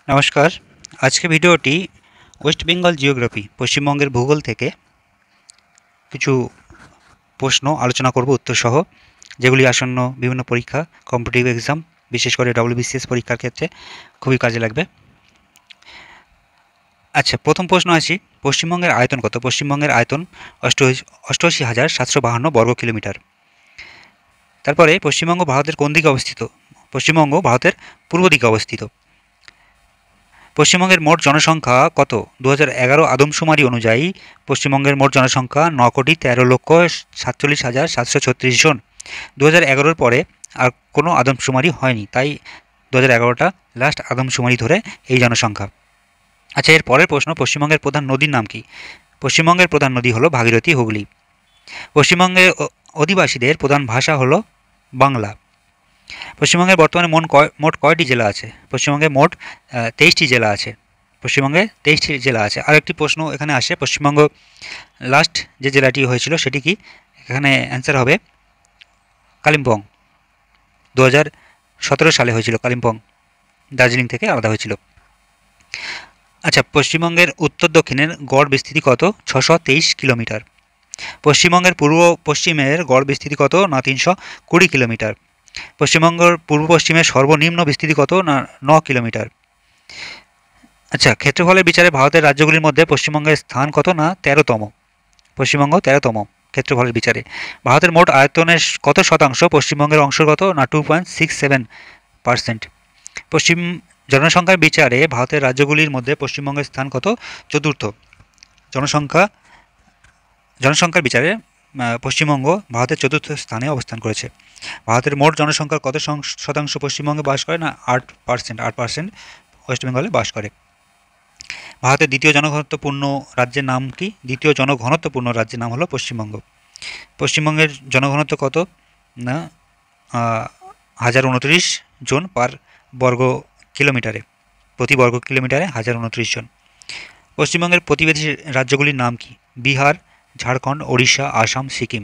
নমস্কার। আজকে ভিডিওটি ওয়েস্ট বেঙ্গল জিওগ্রাফি পশ্চিমবঙ্গের ভূগোল থেকে কিছু প্রশ্ন আলোচনা করব উত্তরসহ, যেগুলি আসন্ন বিভিন্ন পরীক্ষা, কম্পিটিটিভ এক্সাম, বিশেষ করে ডব্লিউবিসিএস পরীক্ষার ক্ষেত্রে খুবই কাজে লাগবে। আচ্ছা, প্রথম প্রশ্ন আসি, পশ্চিমবঙ্গের আয়তন কত? পশ্চিমবঙ্গের আয়তন 88,752 বর্গ কিলোমিটার। তারপরে পশ্চিমবঙ্গ ভারতের কোন দিকে অবস্থিত? পশ্চিমবঙ্গ ভারতের পূর্ব দিকে অবস্থিত। পশ্চিমবঙ্গের মোট জনসংখ্যা কত? 2011 আদমশুমারি অনুযায়ী পশ্চিমবঙ্গের মোট জনসংখ্যা 9,13,47,736 জন। 2011-র পরে আর কোনো আদমশুমারি হয়নি, তাই 2011টা লাস্ট আদমশুমারি ধরে এই জনসংখ্যা। আচ্ছা, এর পরের প্রশ্ন, পশ্চিমবঙ্গের প্রধান নদীর নাম কি? পশ্চিমবঙ্গের প্রধান নদী হলো ভাগীরথী, হুগলি। পশ্চিমবঙ্গের অধিবাসীদের প্রধান ভাষা হলো বাংলা। পশ্চিমবঙ্গের বর্তমানে মোট কয়টি জেলা আছে? পশ্চিমবঙ্গে মোট 23টি জেলা আছে। পশ্চিমবঙ্গে 23টি জেলা আছে। আরেকটি প্রশ্ন এখানে আসে, পশ্চিমবঙ্গ লাস্ট যে জেলাটি হয়েছিল সেটি কি? এখানে অ্যান্সার হবে কালিম্পং। 2017 সালে হয়েছিল কালিম্পং, দার্জিলিং থেকে আলাদা হয়েছিল। আচ্ছা, পশ্চিমবঙ্গের উত্তর দক্ষিণের গড় বিস্তৃতি কত? 623 কিলোমিটার। পশ্চিমবঙ্গের পূর্ব পশ্চিমের গড় বিস্তৃতি কত? না 320 কিলোমিটার। পশ্চিমবঙ্গের পূর্ব পশ্চিমের সর্বনিম্ন বিস্তৃতি কত? না 9 কিলোমিটার। আচ্ছা, ক্ষেত্রফলের বিচারে ভারতের রাজ্যগুলির মধ্যে পশ্চিমবঙ্গের স্থান কত? না 13তম। পশ্চিমবঙ্গ 13তম ক্ষেত্রফলের বিচারে। ভারতের মোট আয়তনের কত শতাংশ পশ্চিমবঙ্গের অংশগত? না 2.67%। পশ্চিম জনসংখ্যার বিচারে ভারতের রাজ্যগুলির মধ্যে পশ্চিমবঙ্গের স্থান কত? চতুর্থ। জনসংখ্যার বিচারে পশ্চিমবঙ্গ ভারতের চতুর্থ স্থানে অবস্থান করেছে। ভারতের মোট জনসংখ্যার কত শতাংশ পশ্চিমবঙ্গে বাস করে? না 8%। 8% ওয়েস্ট বেঙ্গলে বাস করে। ভারতের দ্বিতীয় জনঘনত্বপূর্ণ রাজ্যের নাম কি? দ্বিতীয় জনঘনত্বপূর্ণ রাজ্যের নাম হলো পশ্চিমবঙ্গ। পশ্চিমবঙ্গের জনঘনত্ব কত? না 1029 জন পার বর্গ কিলোমিটারে। প্রতি বর্গ কিলোমিটারে 1029 জন। পশ্চিমবঙ্গের প্রতিবেশী রাজ্যগুলির নাম কি? বিহার, ঝাড়খণ্ড, ওড়িশা, আসাম, সিকিম।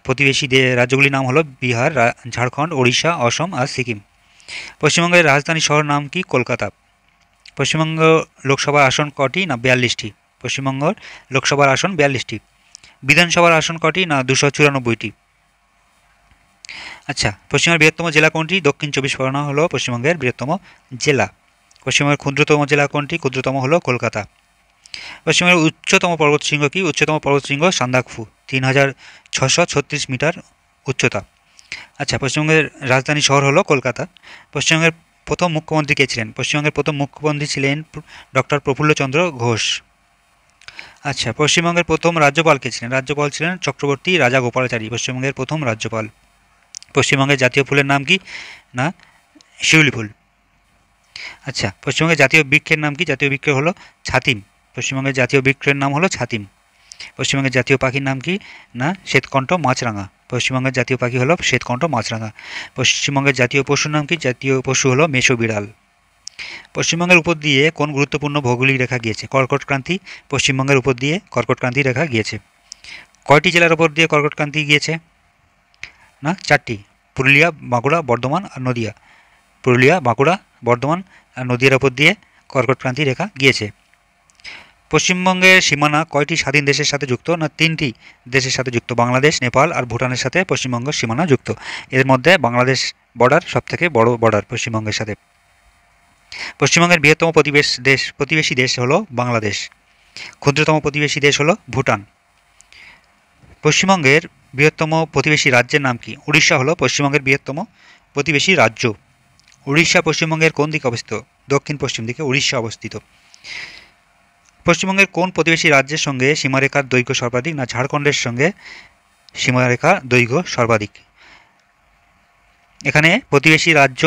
প্রতিবেশী রাজ্যগুলির নাম হলো বিহার, ঝাড়খণ্ড, ওড়িশা, অসম আর সিকিম। পশ্চিমবঙ্গের রাজধানী শহর নাম কি? কলকাতা। পশ্চিমবঙ্গ লোকসভার আসন কটি? না 42টি। পশ্চিমবঙ্গের লোকসভার আসন 42টি। বিধানসভার আসন কটি? না 294টি। আচ্ছা, পশ্চিমবঙ্গের বৃহত্তম জেলা কোনটি? দক্ষিণ 24 পরগনা হলো পশ্চিমবঙ্গের বৃহত্তম জেলা। পশ্চিমবঙ্গের ক্ষুদ্রতম জেলা কোনটি? ক্ষুদ্রতম হলো কলকাতা। পশ্চিমবঙ্গের উচ্চতম পর্বতশৃঙ্গ কি? উচ্চতম পর্বতশৃঙ্গ সান্দাকফু, 3636 মিটার উচ্চতা। আচ্ছা, পশ্চিমবঙ্গের রাজধানী শহর হলো কলকাতা। পশ্চিমবঙ্গের প্রথম মুখ্যমন্ত্রী কে ছিলেন? পশ্চিমবঙ্গের প্রথম মুখ্যমন্ত্রী ছিলেন ডক্টর প্রফুল্লচন্দ্র ঘোষ। আচ্ছা, পশ্চিমবঙ্গের প্রথম রাজ্যপাল কে ছিলেন? রাজ্যপাল ছিলেন চক্রবর্তী রাজা গোপালাচারী, পশ্চিমবঙ্গের প্রথম রাজ্যপাল। পশ্চিমবঙ্গের জাতীয় ফুলের নাম কি? না শিউলি ফুল। আচ্ছা, পশ্চিমবঙ্গের জাতীয় বৃক্ষের নাম কি? জাতীয় বৃক্ষ হলো ছাতিম। পশ্চিমবঙ্গের জাতীয় বৃক্ষের নাম হলো ছাতিম। পশ্চিমবঙ্গের জাতীয় পাখির নাম কি? না শ্বেতকণ্ঠ মাছরাঙা। পশ্চিমবঙ্গের জাতীয় পাখি হলো শ্বেতকণ্ঠ মাছরাঙা। পশ্চিমবঙ্গের জাতীয় পশুর নাম কি? জাতীয় পশু হলো মেষো বিড়াল। পশ্চিমবঙ্গের উপর দিয়ে কোন গুরুত্বপূর্ণ ভৌগোলিক রেখা গিয়েছে? কর্কট ক্রান্তি। পশ্চিমবঙ্গের উপর দিয়ে কর্কট ক্রান্তি রেখা গিয়েছে। কয়টি জেলার উপর দিয়ে কর্কট ক্রান্তি গিয়েছে? না 4টি। পুরুলিয়া, বাঁকুড়া, বর্ধমান আর নদিয়া। পুরুলিয়া, বাঁকুড়া, বর্ধমান আর নদিয়ার উপর দিয়ে কর্কট ক্রান্তি রেখা গিয়েছে। পশ্চিমবঙ্গের সীমানা কয়টি স্বাধীন দেশের সাথে যুক্ত? না 3টি দেশের সাথে যুক্ত। বাংলাদেশ, নেপাল আর ভুটানের সাথে পশ্চিমবঙ্গের সীমানা যুক্ত। এর মধ্যে বাংলাদেশ বর্ডার সবথেকে বড় বর্ডার পশ্চিমবঙ্গের সাথে। পশ্চিমবঙ্গের বৃহত্তম প্রতিবেশী দেশ হলো বাংলাদেশ। ক্ষুদ্রতম প্রতিবেশী দেশ হলো ভুটান। পশ্চিমবঙ্গের বৃহত্তম প্রতিবেশী রাজ্যের নাম কি? উড়িষ্যা হলো পশ্চিমবঙ্গের বৃহত্তম প্রতিবেশী রাজ্য। উড়িষ্যা পশ্চিমবঙ্গের কোন দিকে অবস্থিত? দক্ষিণ পশ্চিম দিকে উড়িষ্যা অবস্থিত। পশ্চিমবঙ্গের কোন প্রতিবেশী রাজ্যের সঙ্গে সীমারেখার দৈর্ঘ্য সর্বাধিক? না ঝাড়খণ্ডের সঙ্গে সীমারেখার দৈর্ঘ্য সর্বাধিক। এখানে প্রতিবেশী রাজ্য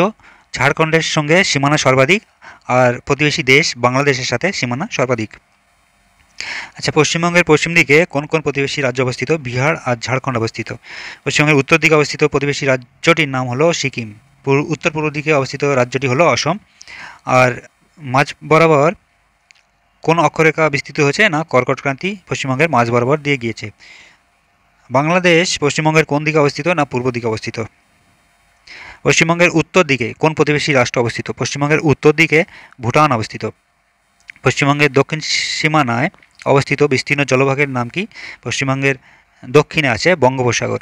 ঝাড়খণ্ডের সঙ্গে সীমানা সর্বাধিক, আর প্রতিবেশী দেশ বাংলাদেশের সাথে সীমানা সর্বাধিক। আচ্ছা, পশ্চিমবঙ্গের পশ্চিম দিকে কোন কোন প্রতিবেশী রাজ্য অবস্থিত? বিহার আর ঝাড়খণ্ড অবস্থিত। পশ্চিমবঙ্গের উত্তর দিকে অবস্থিত প্রতিবেশী রাজ্যটির নাম হলো সিকিম। উত্তর পূর্ব দিকে অবস্থিত রাজ্যটি হলো অসম। আর মাঝ বরাবর কোন অক্ষরেখা বিস্তৃত হয়েছে? না কর্কট ক্রান্তি পশ্চিমবঙ্গের মাঝ বরাবর দিয়ে গিয়েছে। বাংলাদেশ পশ্চিমবঙ্গের কোন দিকে অবস্থিত? না পূর্ব দিকে অবস্থিত। পশ্চিমবঙ্গের উত্তর দিকে কোন প্রতিবেশী রাষ্ট্র অবস্থিত? পশ্চিমবঙ্গের উত্তর দিকে ভুটান অবস্থিত। পশ্চিমবঙ্গের দক্ষিণ সীমানায় অবস্থিত বিস্তীর্ণ জলভাগের নাম কি? পশ্চিমবঙ্গের দক্ষিণে আছে বঙ্গোপসাগর।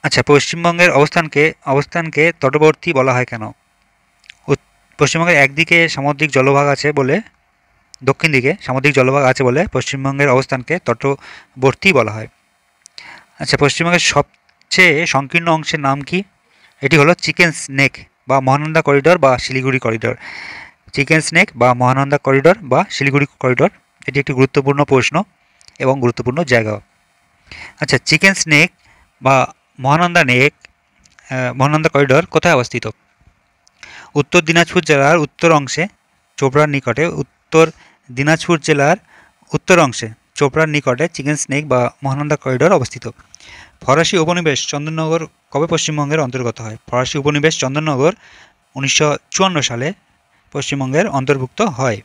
আচ্ছা, পশ্চিমবঙ্গের অবস্থানকে তটবর্তী বলা হয় কেন? পশ্চিমবঙ্গের একদিকে সামুদ্রিক জলভাগ আছে বলে, দক্ষিণ দিকে সামুদ্রিক জলভাগ আছে বলে পশ্চিমবঙ্গের অবস্থানকে তটবর্তী বলা হয়। আচ্ছা, পশ্চিমবঙ্গের সবচেয়ে সংকীর্ণ অংশের নাম কি? এটি হলো চিকেন স্নেক বা মহানন্দা করিডোর বা শিলিগুড়ি করিডোর। চিকেন স্নেক বা মহানন্দা করিডোর বা শিলিগুড়ি করিডোর, এটি একটি গুরুত্বপূর্ণ প্রশ্ন এবং গুরুত্বপূর্ণ জায়গা। আচ্ছা, চিকেন স্নেক বা মহানন্দা করিডোর কোথায় অবস্থিত? উত্তর দিনাজপুর জেলার উত্তর অংশে চোপড়ার নিকটে। উত্তর দিনাজপুর জেলার উত্তর অংশে চোপড়ার নিকটে চিকেন স্নেক বা মহানন্দা করিডোর অবস্থিত। ফরাসি উপনিবেশ চন্দননগর কবে পশ্চিমবঙ্গের অন্তর্গত হয়? ফরাসি উপনিবেশ চন্দননগর 1954 সালে পশ্চিমবঙ্গের অন্তর্ভুক্ত হয়।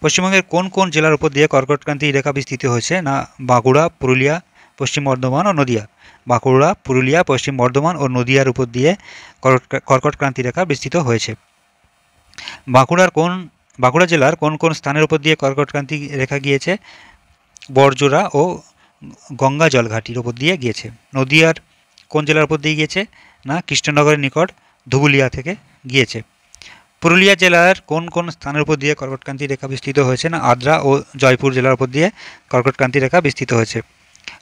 পশ্চিমবঙ্গের কোন কোন জেলার উপর দিয়ে কর্কটক্রান্তি রেখা বিস্তৃত হয়েছে? না বাঁকুড়া, পুরুলিয়া, পশ্চিম বর্ধমান ও নদিয়া। বাঁকুড়া, পুরুলিয়া, পশ্চিম বর্ধমান ও নদিয়ার উপর দিয়ে কর্কটক্রান্তি রেখা বিস্তৃত হয়েছে। বাঁকুড়া জেলার কোন কোন স্থানের উপর দিয়ে কর্কটক্রান্তি রেখা গিয়েছে? বড়জোড়া ও গঙ্গা জলঘাটির উপর দিয়ে গিয়েছে। নদিয়ার কোন জেলার উপর দিয়ে গিয়েছে? না কৃষ্ণনগরের নিকট ধুবুলিয়া থেকে গিয়েছে। পুরুলিয়া জেলার কোন কোন স্থানের উপর দিয়ে কর্কটক্রান্তি রেখা বিস্তৃত হয়েছে? না আদ্রা ও জয়পুর জেলার উপর দিয়ে কর্কটক্রান্তি রেখা বিস্তৃত হয়েছে।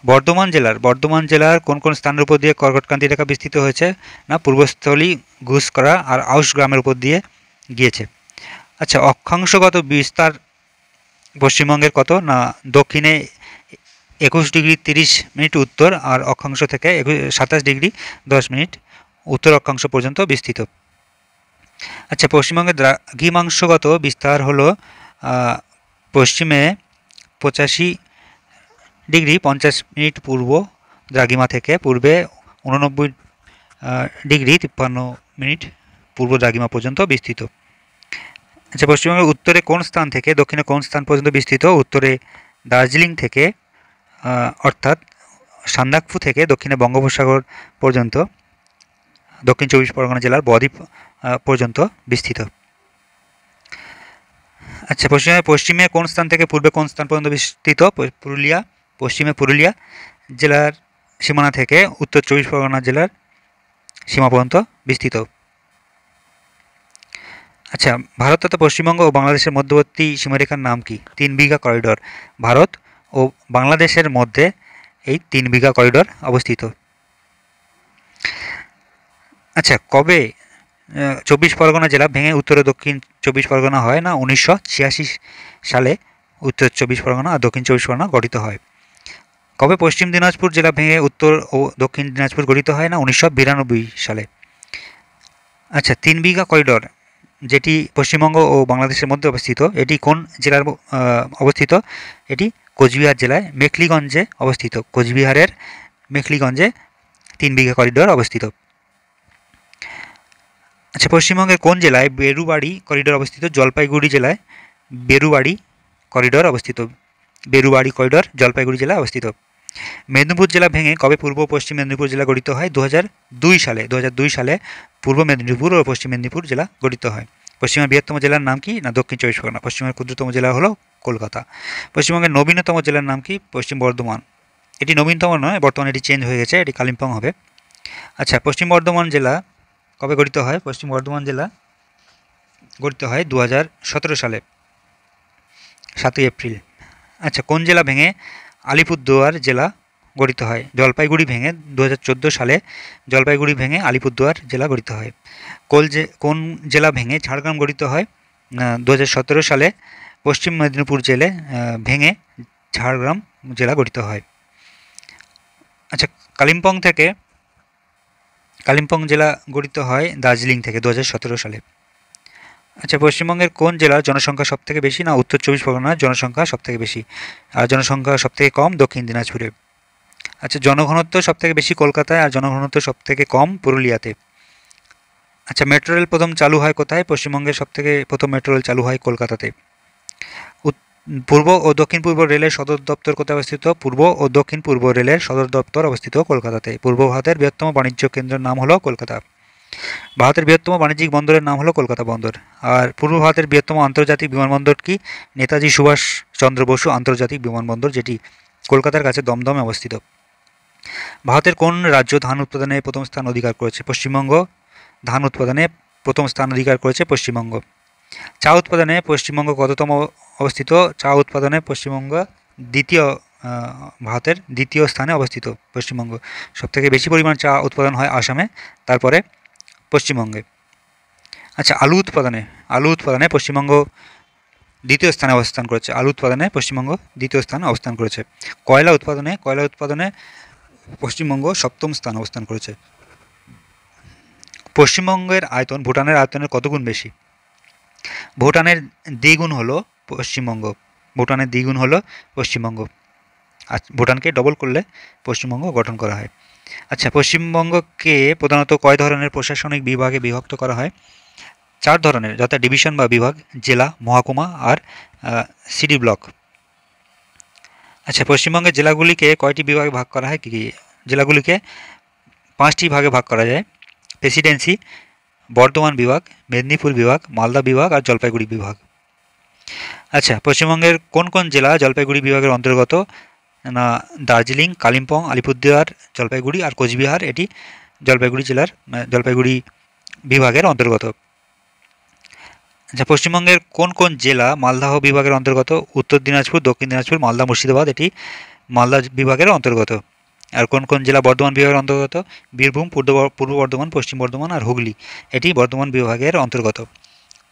বর্ধমান জেলার কোন কোন স্থানের উপর দিয়ে কর্কটক্রান্তি রেখা বিস্তৃত হয়েছে? না পূর্বস্থলী, ঘুষকরা আর আউশ গ্রামের উপর দিয়ে গিয়েছে। আচ্ছা, অক্ষাংশগত বিস্তার পশ্চিমবঙ্গের কত? না দক্ষিণে 21 ডিগ্রি 30 মিনিট উত্তর আর অক্ষাংশ থেকে 27 ডিগ্রি 10 মিনিট উত্তর অক্ষাংশ পর্যন্ত বিস্তৃত। আচ্ছা, পশ্চিমবঙ্গের দ্রাঘিমাংশগত বিস্তার হলো পশ্চিমে 85 ডিগ্রি 50 মিনিট পূর্ব দ্রাঘিমা থেকে, পূর্বে 89 ডিগ্রি 53 মিনিট পূর্ব দ্রাঘিমা পর্যন্ত বিস্তৃত। আচ্ছা, পশ্চিমবঙ্গের উত্তরে কোন স্থান থেকে দক্ষিণে কোন স্থান পর্যন্ত বিস্তৃত? উত্তরে দার্জিলিং থেকে অর্থাৎ সান্দাকফু থেকে দক্ষিণে বঙ্গোপসাগর পর্যন্ত, দক্ষিণ 24 পরগনা জেলার বদ্বীপ পর্যন্ত বিস্তৃত। আচ্ছা, পশ্চিমে কোন স্থান থেকে পূর্বে কোন স্থান পর্যন্ত বিস্তৃত? পশ্চিমে পুরুলিয়া জেলার সীমানা থেকে উত্তর 24 পরগনা জেলার সীমা পর্যন্ত বিস্তৃত। আচ্ছা, ভারত তথা পশ্চিমবঙ্গ ও বাংলাদেশের মধ্যবর্তী সীমারেখার নাম কি? 3 বিঘা করিডোর। ভারত ও বাংলাদেশের মধ্যে এই 3 বিঘা করিডোর অবস্থিত। আচ্ছা, কবে 24 পরগনা জেলা ভেঙে উত্তর ও দক্ষিণ 24 পরগনা হয়? না 1986 সালে উত্তর 24 পরগনা আর দক্ষিণ 24 পরগনা গঠিত হয়। কবে পশ্চিম দিনাজপুর জেলা ভেঙে উত্তর ও দক্ষিণ দিনাজপুর গঠিত হয়? না 1992 সালে। আচ্ছা, 3 বিঘা করিডোর যেটি পশ্চিমবঙ্গ ও বাংলাদেশের মধ্যে অবস্থিত, এটি কোন জেলার অবস্থিত? এটি কোচবিহার জেলায় মেখলিগঞ্জে অবস্থিত। কোচবিহারের মেখলিগঞ্জে 3 বিঘা করিডোর অবস্থিত। আচ্ছা, পশ্চিমবঙ্গের কোন জেলায় বেরুবাড়ি করিডোর অবস্থিত? জলপাইগুড়ি জেলায় বেরুবাড়ি করিডোর অবস্থিত। বেরুবাড়ি করিডোর জলপাইগুড়ি জেলায় অবস্থিত। মেদিনীপুর জেলা ভেঙে কবে পূর্ব ও পশ্চিম মেদিনীপুর জেলা গঠিত হয়? 2002 সালে। 2002 সালে পূর্ব মেদিনীপুর ও পশ্চিম মেদিনীপুর জেলা গঠিত হয়। পশ্চিমের বৃহত্তম জেলার নাম কি? না দক্ষিণ 24 পরগনা। পশ্চিমের ক্ষুদ্রতম জেলা হলো কলকাতা। পশ্চিমবঙ্গের নবীনতম জেলার নাম কি? পশ্চিম বর্ধমান। এটি নবীনতম নয়, বর্তমানে এটি চেঞ্জ হয়ে গেছে, এটি কালিম্পং হবে। আচ্ছা, পশ্চিম বর্ধমান জেলা কবে গঠিত হয়? পশ্চিম বর্ধমান জেলা গঠিত হয় 2017 সালে 7ই এপ্রিল। আচ্ছা, কোন জেলা ভেঙে আলিপুরদুয়ার জেলা গঠিত হয়? জলপাইগুড়ি ভেঙে 2014 সালে জলপাইগুড়ি ভেঙে আলিপুরদুয়ার জেলা গঠিত হয়। কোন জেলা ভেঙে ঝাড়গ্রাম গঠিত হয়? 2017 সালে পশ্চিম মেদিনীপুর জেলা ভেঙে ঝাড়গ্রাম জেলা গঠিত হয়। আচ্ছা, কালিম্পং জেলা গঠিত হয় দার্জিলিং থেকে 2017 সালে। আচ্ছা, পশ্চিমবঙ্গের কোন জেলার জনসংখ্যা সবথেকে বেশি? না উত্তর 24 পরগনার জনসংখ্যা সবথেকে বেশি আর জনসংখ্যা সবথেকে কম দক্ষিণ দিনাজপুরে। আচ্ছা, জনঘনত্ব সবথেকে বেশি কলকাতায় আর জনঘনত্ব সবথেকে কম পুরুলিয়াতে। আচ্ছা, মেট্রো রেল প্রথম চালু হয় কোথায়? পশ্চিমবঙ্গের সবথেকে প্রথম মেট্রো রেল চালু হয় কলকাতাতে। পূর্ব ও দক্ষিণ পূর্ব রেলের সদর দপ্তর কোথায় অবস্থিত? পূর্ব ও দক্ষিণ পূর্ব রেলের সদর দপ্তর অবস্থিত কলকাতাতে। পূর্ব ভারতের বৃহত্তম বাণিজ্য কেন্দ্রের নাম হলো কলকাতা। ভারতের বৃহত্তম বাণিজ্যিক বন্দরের নাম হলো কলকাতা বন্দর। আর পূর্ব ভারতের বৃহত্তম আন্তর্জাতিক বিমানবন্দর কি? নেতাজি সুভাষ চন্দ্র বসু আন্তর্জাতিক বিমানবন্দর, যেটি কলকাতার কাছে দমদমে অবস্থিত। ভারতের কোন রাজ্য ধান উৎপাদনে প্রথম স্থান অধিকার করেছে? পশ্চিমবঙ্গ। ধান উৎপাদনে প্রথম স্থান অধিকার করেছে পশ্চিমবঙ্গ। চা উৎপাদনে পশ্চিমবঙ্গ কততম অবস্থিত? চা উৎপাদনে পশ্চিমবঙ্গ দ্বিতীয়, ভারতের দ্বিতীয় স্থানে অবস্থিত পশ্চিমবঙ্গ। সবথেকে বেশি পরিমাণ চা উৎপাদন হয় আসামে, তারপরে পশ্চিমবঙ্গে। আচ্ছা, আলু উৎপাদনে পশ্চিমবঙ্গ দ্বিতীয় স্থানে অবস্থান করেছে। আলু উৎপাদনে পশ্চিমবঙ্গ দ্বিতীয় স্থানে অবস্থান করেছে। কয়লা উৎপাদনে পশ্চিমবঙ্গ সপ্তম স্থান অবস্থান করেছে। পশ্চিমবঙ্গের আয়তন ভুটানের আয়তনের কত গুণ বেশি? ভুটানের দ্বিগুণ হলো পশ্চিমবঙ্গ। ভুটানের দ্বিগুণ হলো পশ্চিমবঙ্গ। আর ভুটানকে ডবল করলে পশ্চিমবঙ্গ গঠন করা হয়। আচ্ছা, পশ্চিমবঙ্গকে প্রধানত কয় ধরনের প্রশাসনিক বিভাগে বিভক্ত করা হয়? 4 ধরনের, যথা ডিভিশন বা বিভাগ, জেলা, মহকুমা আর সিটি ব্লক। আচ্ছা, পশ্চিমবঙ্গের জেলাগুলিকে কয়টি বিভাগে ভাগ করা হয়? কী কী? জেলাগুলিকে 5টি ভাগে ভাগ করা যায়। প্রেসিডেন্সি, বর্ধমান বিভাগ, মেদিনীপুর বিভাগ, মালদা বিভাগ আর জলপাইগুড়ি বিভাগ। আচ্ছা, পশ্চিমবঙ্গের কোন কোন জেলা জলপাইগুড়ি বিভাগের অন্তর্গত? না, দার্জিলিং, কালিম্পং, আলিপুরদুয়ার, জলপাইগুড়ি আর কোচবিহার এটি জলপাইগুড়ি বিভাগের অন্তর্গত। আচ্ছা, পশ্চিমবঙ্গের কোন কোন জেলা মালদহ বিভাগের অন্তর্গত? উত্তর দিনাজপুর, দক্ষিণ দিনাজপুর, মালদা, মুর্শিদাবাদ এটি মালদা বিভাগের অন্তর্গত। আর কোন কোন জেলা বর্ধমান বিভাগের অন্তর্গত? বীরভূম, পূর্ব বর্ধমান, পশ্চিম বর্ধমান আর হুগলি এটি বর্ধমান বিভাগের অন্তর্গত।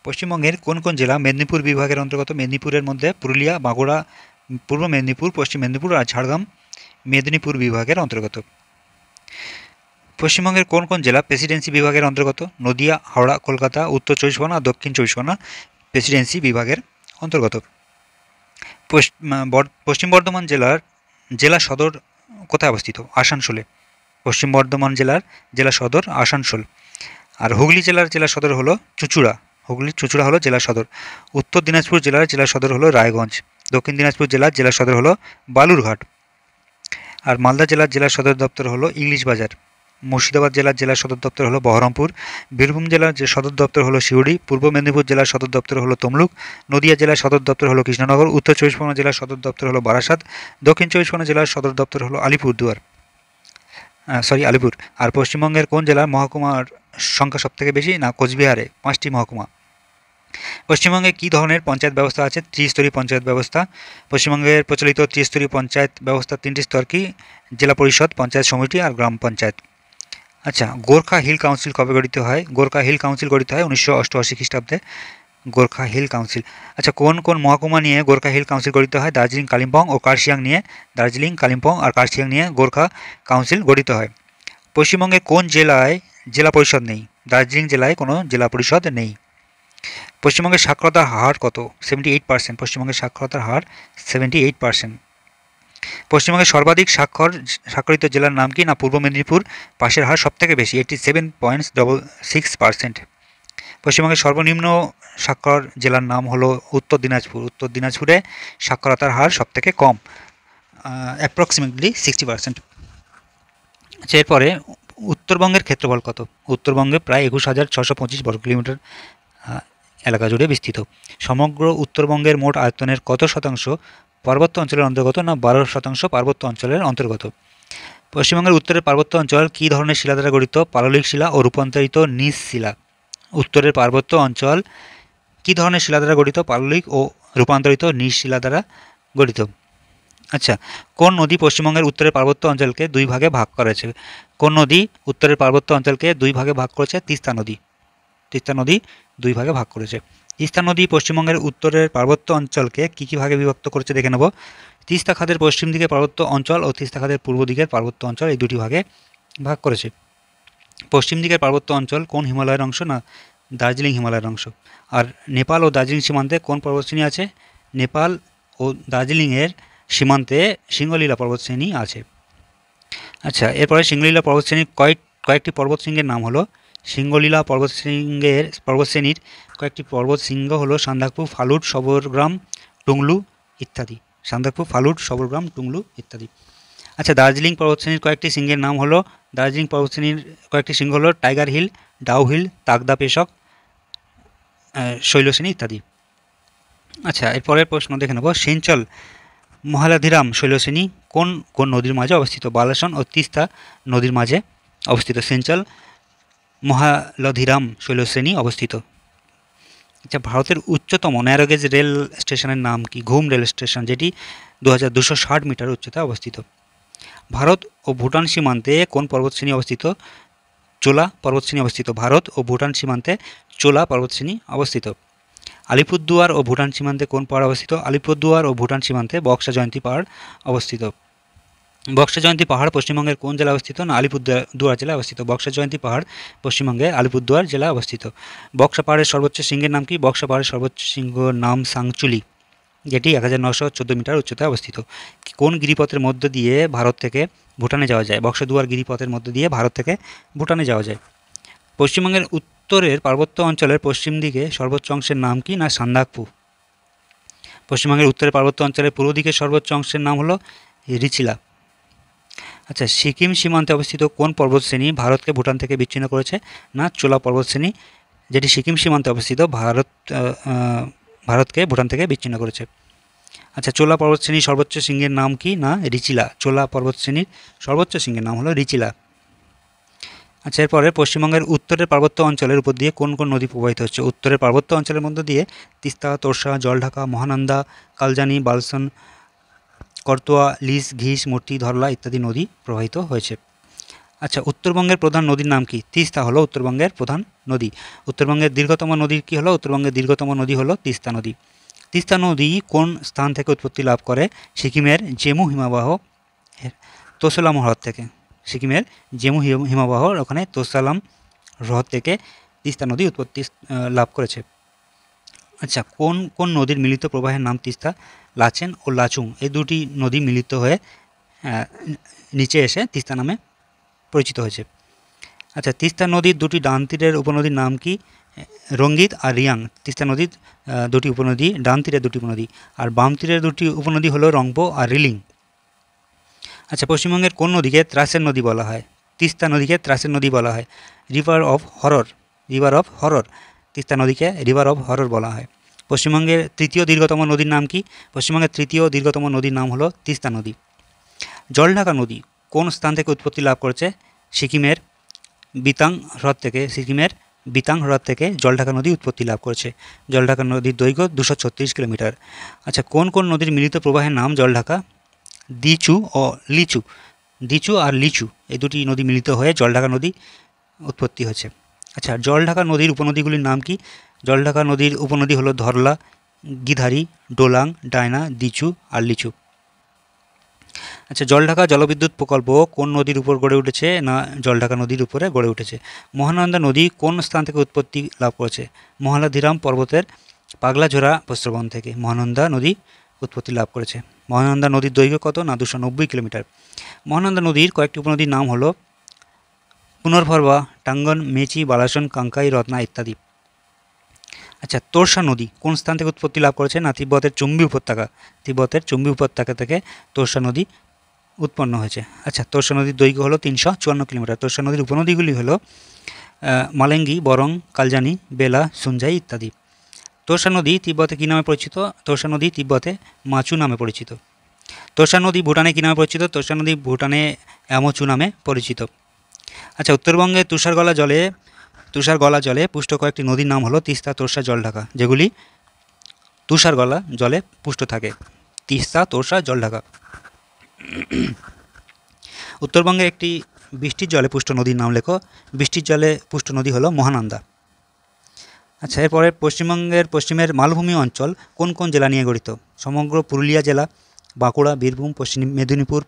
পশ্চিমবঙ্গের কোন কোন জেলা মেদিনীপুর বিভাগের অন্তর্গত? মেদিনীপুরের মধ্যে পুরুলিয়া, বাঁকুড়া, পূর্ব মেদিনীপুর, পশ্চিম মেদিনীপুর আর ঝাড়গ্রাম মেদিনীপুর বিভাগের অন্তর্গত। পশ্চিমবঙ্গের কোন কোন জেলা প্রেসিডেন্সি বিভাগের অন্তর্গত? নদিয়া, হাওড়া, কলকাতা, উত্তর চব্বিশ পরগনা আর দক্ষিণ চব্বিশ পরগনা প্রেসিডেন্সি বিভাগের অন্তর্গত। পশ্চিম বর্ধমান জেলা সদর কোথায় অবস্থিত? আসানসোলে। পশ্চিম বর্ধমান জেলার জেলা সদর আসানসোল। আর হুগলি জেলার জেলা সদর হলো চুঁচুড়া। চুঁচুড়া হলো জেলা সদর। উত্তর দিনাজপুর জেলার জেলা সদর হলো রায়গঞ্জ। দক্ষিণ দিনাজপুর জেলার জেলা সদর হলো বালুরঘাট। আর মালদা জেলার জেলা সদর দপ্তর হলো ইংলিশ বাজার। মুর্শিদাবাদ জেলার জেলা সদর দপ্তর হলো বহরমপুর। বীরভূম জেলার যে সদর দপ্তর হলো সিউড়ি। পূর্ব মেদিনীপুর জেলার সদর দপ্তর হলো তমলুক। নদিয়া জেলার সদর দপ্তর হলো কৃষ্ণনগর। উত্তর চব্বিশ পরগনা জেলার সদর দপ্তর হলো বারাসাত। দক্ষিণ চব্বিশ পরগনা জেলার সদর দপ্তর হলো আলিপুর। আর পশ্চিমবঙ্গের কোন জেলার মহকুমার সংখ্যা সবথেকে বেশি? না, কোচবিহারে 5টি মহকুমা। পশ্চিমবঙ্গে কী ধরনের পঞ্চায়েত ব্যবস্থা আছে? ত্রিস্তরীয় পঞ্চায়েত ব্যবস্থা। পশ্চিমবঙ্গের প্রচলিত ত্রিস্তরীয় পঞ্চায়েত ব্যবস্থার 3টি স্তর কি? জেলা পরিষদ, পঞ্চায়েত সমিতি আর গ্রাম পঞ্চায়েত। আচ্ছা, গোর্খা হিল কাউন্সিল কবে গঠিত হয়? গোর্খা হিল কাউন্সিল গঠিত হয় 1988 খ্রিস্টাব্দে। Gorkha Hill Council. আচ্ছা, কোন কোন মহকুমা নিয়ে গোর্খা হিল কাউন্সিল গঠিত হয়? দার্জিলিং, কালিম্পং ও কার্শিয়াং নিয়ে গোর্খা কাউন্সিল গঠিত হয়। পশ্চিমবঙ্গের কোন জেলায় জেলা পরিষদ নেই? দার্জিলিং জেলায় কোনো জেলা পরিষদ নেই। পশ্চিমবঙ্গের সাক্ষরতার হার কত? 78%। পশ্চিমবঙ্গের সাক্ষরতার হার 78%। পশ্চিমবঙ্গের সর্বাধিক স্বাক্ষরিত জেলার নাম কি? না, পূর্ব মেদিনীপুর। পাশের হার সবথেকে বেশি, 87.66%। পশ্চিমবঙ্গের সর্বনিম্ন স্বাক্ষর জেলার নাম হলো উত্তর দিনাজপুর। উত্তর দিনাজপুরে সাক্ষরতার হার সবথেকে কম, অ্যাপ্রক্সিমেটলি 60%। আচ্ছা, এরপরে উত্তরবঙ্গের ক্ষেত্রফল কত? উত্তরবঙ্গে প্রায় 21,625 বর্গ কিলোমিটার এলাকা জুড়ে বিস্তৃত। সমগ্র উত্তরবঙ্গের মোট আয়তনের কত শতাংশ পার্বত্য অঞ্চলের অন্তর্গত? না, 12% পার্বত্য অঞ্চলের অন্তর্গত। পশ্চিমবঙ্গের উত্তরের পার্বত্য অঞ্চল কী ধরনের শিলা দ্বারা গঠিত? পাললিক শিলা ও রূপান্তরিত নিজ শিলা। উত্তরের পার্বত্য অঞ্চল কী ধরনের শিলা দ্বারা গঠিত? পাললিক ও রূপান্তরিত নিজ শিলা দ্বারা গঠিত। আচ্ছা, কোন নদী পশ্চিমবঙ্গের উত্তরের পার্বত্য অঞ্চলকে 2 ভাগে ভাগ করেছে? কোন নদী উত্তরের পার্বত্য অঞ্চলকে 2 ভাগে ভাগ করেছে? তিস্তা নদী 2 ভাগে ভাগ করেছে। তিস্তা নদী পশ্চিমবঙ্গের উত্তরের পার্বত্য অঞ্চলকে কী ভাগে বিভক্ত করেছে দেখে নেব। তিস্তা খাতের পশ্চিম দিকের পার্বত্য অঞ্চল ও তিস্তা খাতের পূর্ব দিকের পার্বত্য অঞ্চল এই 2টি ভাগে ভাগ করেছে। পশ্চিম দিকের পার্বত্য অঞ্চল কোন হিমালয়ের অংশ? না, দার্জিলিং হিমালয়ের অংশ। আর নেপাল ও দার্জিলিং সীমান্তে কোন পর্বতশ্রেণী আছে? নেপাল ও দার্জিলিংয়ের সীমান্তে সিঙ্গলীলা পর্বতশ্রেণী আছে। আচ্ছা, এরপরে সিঙ্গলীলা পর্বতশ্রেণীর কয়েকটি পর্বতশৃঙ্গের নাম হলো। সিঙ্গলীলা পর্বতশ্রেণীর কয়েকটি পর্বতশৃঙ্গ হলো সান্দাকফু, ফালুট, সবরগ্রাম, টুংলু, ইত্যাদি। সান্দাকফু, ফালুট, সবরগ্রাম, টুংলু ইত্যাদি। আচ্ছা, দার্জিলিং পর্বতশ্রেণীর কয়েকটি শৃঙ্গের নাম হলো, দার্জিলিং পর্বতশ্রেণীর কয়েকটি শৃঙ্গ হলো Tiger Hill, Dow Hill, Tagda Peshok, শৈলশ্রেণী ইত্যাদি। আচ্ছা, এরপরের প্রশ্ন দেখে নেব। সেঞ্চল মহালাধিরাম শৈলশ্রেণী কোন কোন নদীর মাঝে অবস্থিত? বালাসন ও তিস্তা নদীর মাঝে অবস্থিত সেঞ্চল মহালধিরাম শৈলশ্রেণী অবস্থিত। আচ্ছা, ভারতের উচ্চতম ন্যারোগেজ রেল স্টেশনের নাম কি? ঘুম রেল স্টেশন, যেটি 2260 মিটার উচ্চতায় অবস্থিত। ভারত ও ভুটান সীমান্তে কোন পর্বতশ্রেণী অবস্থিত? চোলা পর্বতশ্রেণী অবস্থিত। ভারত ও ভুটান সীমান্তে চোলা পর্বতশ্রেণী অবস্থিত। আলিপুরদুয়ার ও ভুটান সীমান্তে কোন পাহাড় অবস্থিত? আলিপুরদুয়ার ও ভুটান সীমান্তে বক্সা জয়ন্তী পাহাড় অবস্থিত। বক্সা জয়ন্তী পাহাড় পশ্চিমবঙ্গের কোন জেলায় অবস্থিত? না, আলিপুরদুয়ার জেলায় অবস্থিত। বক্সা জয়ন্তী পাহাড় পশ্চিমবঙ্গের আলিপুরদুয়ার জেলায় অবস্থিত। বক্সা পাহাড়ের সর্বোচ্চ শৃঙ্গের নাম কি? বক্সা পাহাড়ের সর্বোচ্চ শৃঙ্গের নাম সাংচুলি, যেটি 1914 মিটার উচ্চতায় অবস্থিত। কোন গিরিপথের মধ্য দিয়ে ভারত থেকে ভুটানে যাওয়া যায়? বক্সাদুয়ার গিরিপথের মধ্য দিয়ে ভারত থেকে ভুটানে যাওয়া যায়। পশ্চিমবঙ্গের উত্তরের পার্বত্য অঞ্চলের পশ্চিম দিকে সর্বোচ্চ অংশের নাম কি? না, সান্দাকফু। পশ্চিমবঙ্গের উত্তরের পার্বত্য অঞ্চলের পূর্ব দিকের সর্বোচ্চ অংশের নাম হলো রিচিলা। আচ্ছা, সিকিম সীমান্তে অবস্থিত কোন পর্বতশ্রেণী ভারতকে ভুটান থেকে বিচ্ছিন্ন করেছে? না, চোলা পর্বতশ্রেণী, যেটি সিকিম সীমান্তে অবস্থিত, ভারতকে ভুটান থেকে বিচ্ছিন্ন করেছে। আচ্ছা, চোলা পর্বতশ্রেণীর সর্বোচ্চ শৃঙ্গের নাম কি? না, রিচিলা। চোলা পর্বতশ্রেণীর সর্বোচ্চ শৃঙ্গের নাম হলো রিচিলা। আচ্ছা, এরপরে পশ্চিমবঙ্গের উত্তরের পার্বত্য অঞ্চলের উপর দিয়ে কোন কোন নদী প্রবাহিত হচ্ছে? উত্তরের পার্বত্য অঞ্চলের মধ্য দিয়ে তিস্তা, তোরসা, জলঢাকা, মহানন্দা, কালজানি, বালসন, করতোয়া, লিস, ঘিস, মূর্তি, ধরলা ইত্যাদি নদী প্রবাহিত হয়েছে। আচ্ছা, উত্তরবঙ্গের প্রধান নদীর নাম কি? তিস্তা হলো উত্তরবঙ্গের প্রধান নদী। উত্তরবঙ্গের দীর্ঘতম নদী কি হলো? উত্তরবঙ্গের দীর্ঘতম নদী হলো তিস্তা নদী। তিস্তা নদী কোন স্থান থেকে উৎপত্তি লাভ করে? সিকিমের জেমু হিমবাহ তোসেলাম হ্রদ থেকে। সিকিমের জেমু হিমবাহ ওখানে তোসালাম হ্রদ থেকে তিস্তা নদী উৎপত্তি লাভ করেছে। আচ্ছা, কোন কোন নদীর মিলিত প্রবাহের নাম তিস্তা? লাচেন ও লাচুং, এই দুটি নদী মিলিত হয়ে নিচে এসে তিস্তা নামে পরিচিত হয়েছে। আচ্ছা, তিস্তা নদীর দুটি ডান তীরের উপনদীর নাম কি? রঙ্গিত আর রিয়াং। তিস্তা নদীর দুটি উপনদী, ডান তীরের দুটি উপনদী, আর বাম তীরের দুটি উপনদী হলো রংপো আর রিলিং। আচ্ছা, পশ্চিমবঙ্গের কোন নদীকে ত্রাসের নদী বলা হয়? তিস্তা নদীকে ত্রাসের নদী বলা হয়। River of horror, river of horror, Teesta নদীকে রিভার অফ হরর বলা হয়। পশ্চিমবঙ্গের তৃতীয় দীর্ঘতম নদীর নাম কি? পশ্চিমবঙ্গের তৃতীয় দীর্ঘতম নদীর নাম হলো তিস্তা নদী। জলঢাকা নদী কোন স্থান থেকে উৎপত্তি লাভ করেছে? সিকিমের বিতাং হ্রদ থেকে। সিকিমের বিতাং হ্রদ থেকে জলঢাকা নদী উৎপত্তি লাভ করেছে। জলঢাকা নদীর দৈর্ঘ্য 236 কিলোমিটার। আচ্ছা, কোন কোন নদীর মিলিত প্রবাহের নাম জলঢাকা? দিচু ও লিচু। দিচু আর লিচু এই দুটি নদী মিলিত হয়ে জলঢাকা নদী উৎপত্তি হয়েছে। আচ্ছা, জলঢাকা নদীর উপনদীগুলির নাম কি? জলঢাকা নদীর উপনদী হলো ধরলা, গিধারি, ডোলাং, ডায়না, দিচু আর লিচু। আচ্ছা, জলঢাকা জলবিদ্যুৎ প্রকল্প কোন নদীর উপর গড়ে উঠেছে? না, জলঢাকা নদীর উপরে গড়ে উঠেছে। মহানন্দা নদী কোন স্থান থেকে উৎপত্তি লাভ করেছে? মহালাধিরাম পর্বতের পাগলাঝোড়া প্রস্রবণ থেকে মহানন্দা নদী উৎপত্তি লাভ করেছে। মহানন্দা নদীর দৈর্ঘ্য কত? না, 290 কিলোমিটার। মহানন্দা নদীর কয়েকটি উপনদীর নাম হলো পুনর্ভরবা, টাঙ্গন, মেচি, বালাসন, কাঙ্কাই, রত্না ইত্যাদি। আচ্ছা, তোরসা নদী কোন স্থান থেকে উৎপত্তি লাভ করেছে? না, তিব্বতের চুম্বি উপত্যকা। তিব্বতের চুম্বি উপত্যকা থেকে তোরসা নদী উৎপন্ন হয়েছে। আচ্ছা, তোরসা নদীর দৈর্ঘ্য হলো 354 কিলোমিটার। তোরসা নদীর উপনদীগুলি হলো মালেঙ্গি, বরং, কালজানি, বেলা, সুনজাই ইত্যাদি। তোরসা নদী তিব্বতে কী নামে পরিচিত? তোরসা নদী তিব্বতে মাচু নামে পরিচিত। তোরসা নদী ভুটানে কী নামে পরিচিত? তোরসা নদী ভুটানে অ্যামোচু নামে পরিচিত। আচ্ছা, উত্তরবঙ্গে তুষার গলা জলে পুষ্ট কয়েকটি নদীর নাম হলো তিস্তা, তোরসা, জলঢাকা, যেগুলি তুষার গলা জলে পুষ্ট থাকে। তিস্তা, তোরসা, জলঢাকা। উত্তরবঙ্গের একটি বৃষ্টির জলে পুষ্ট নদীর নাম লেখো। বৃষ্টির জলে পুষ্ট নদী হলো মহানন্দা। আচ্ছা, এরপরে পশ্চিমবঙ্গের পশ্চিমের মালভূমি অঞ্চল কোন কোন জেলা নিয়ে গঠিত? সমগ্র পুরুলিয়া জেলা, বাঁকুড়া, বীরভূম, পশ্চিম মেদিনীপুর,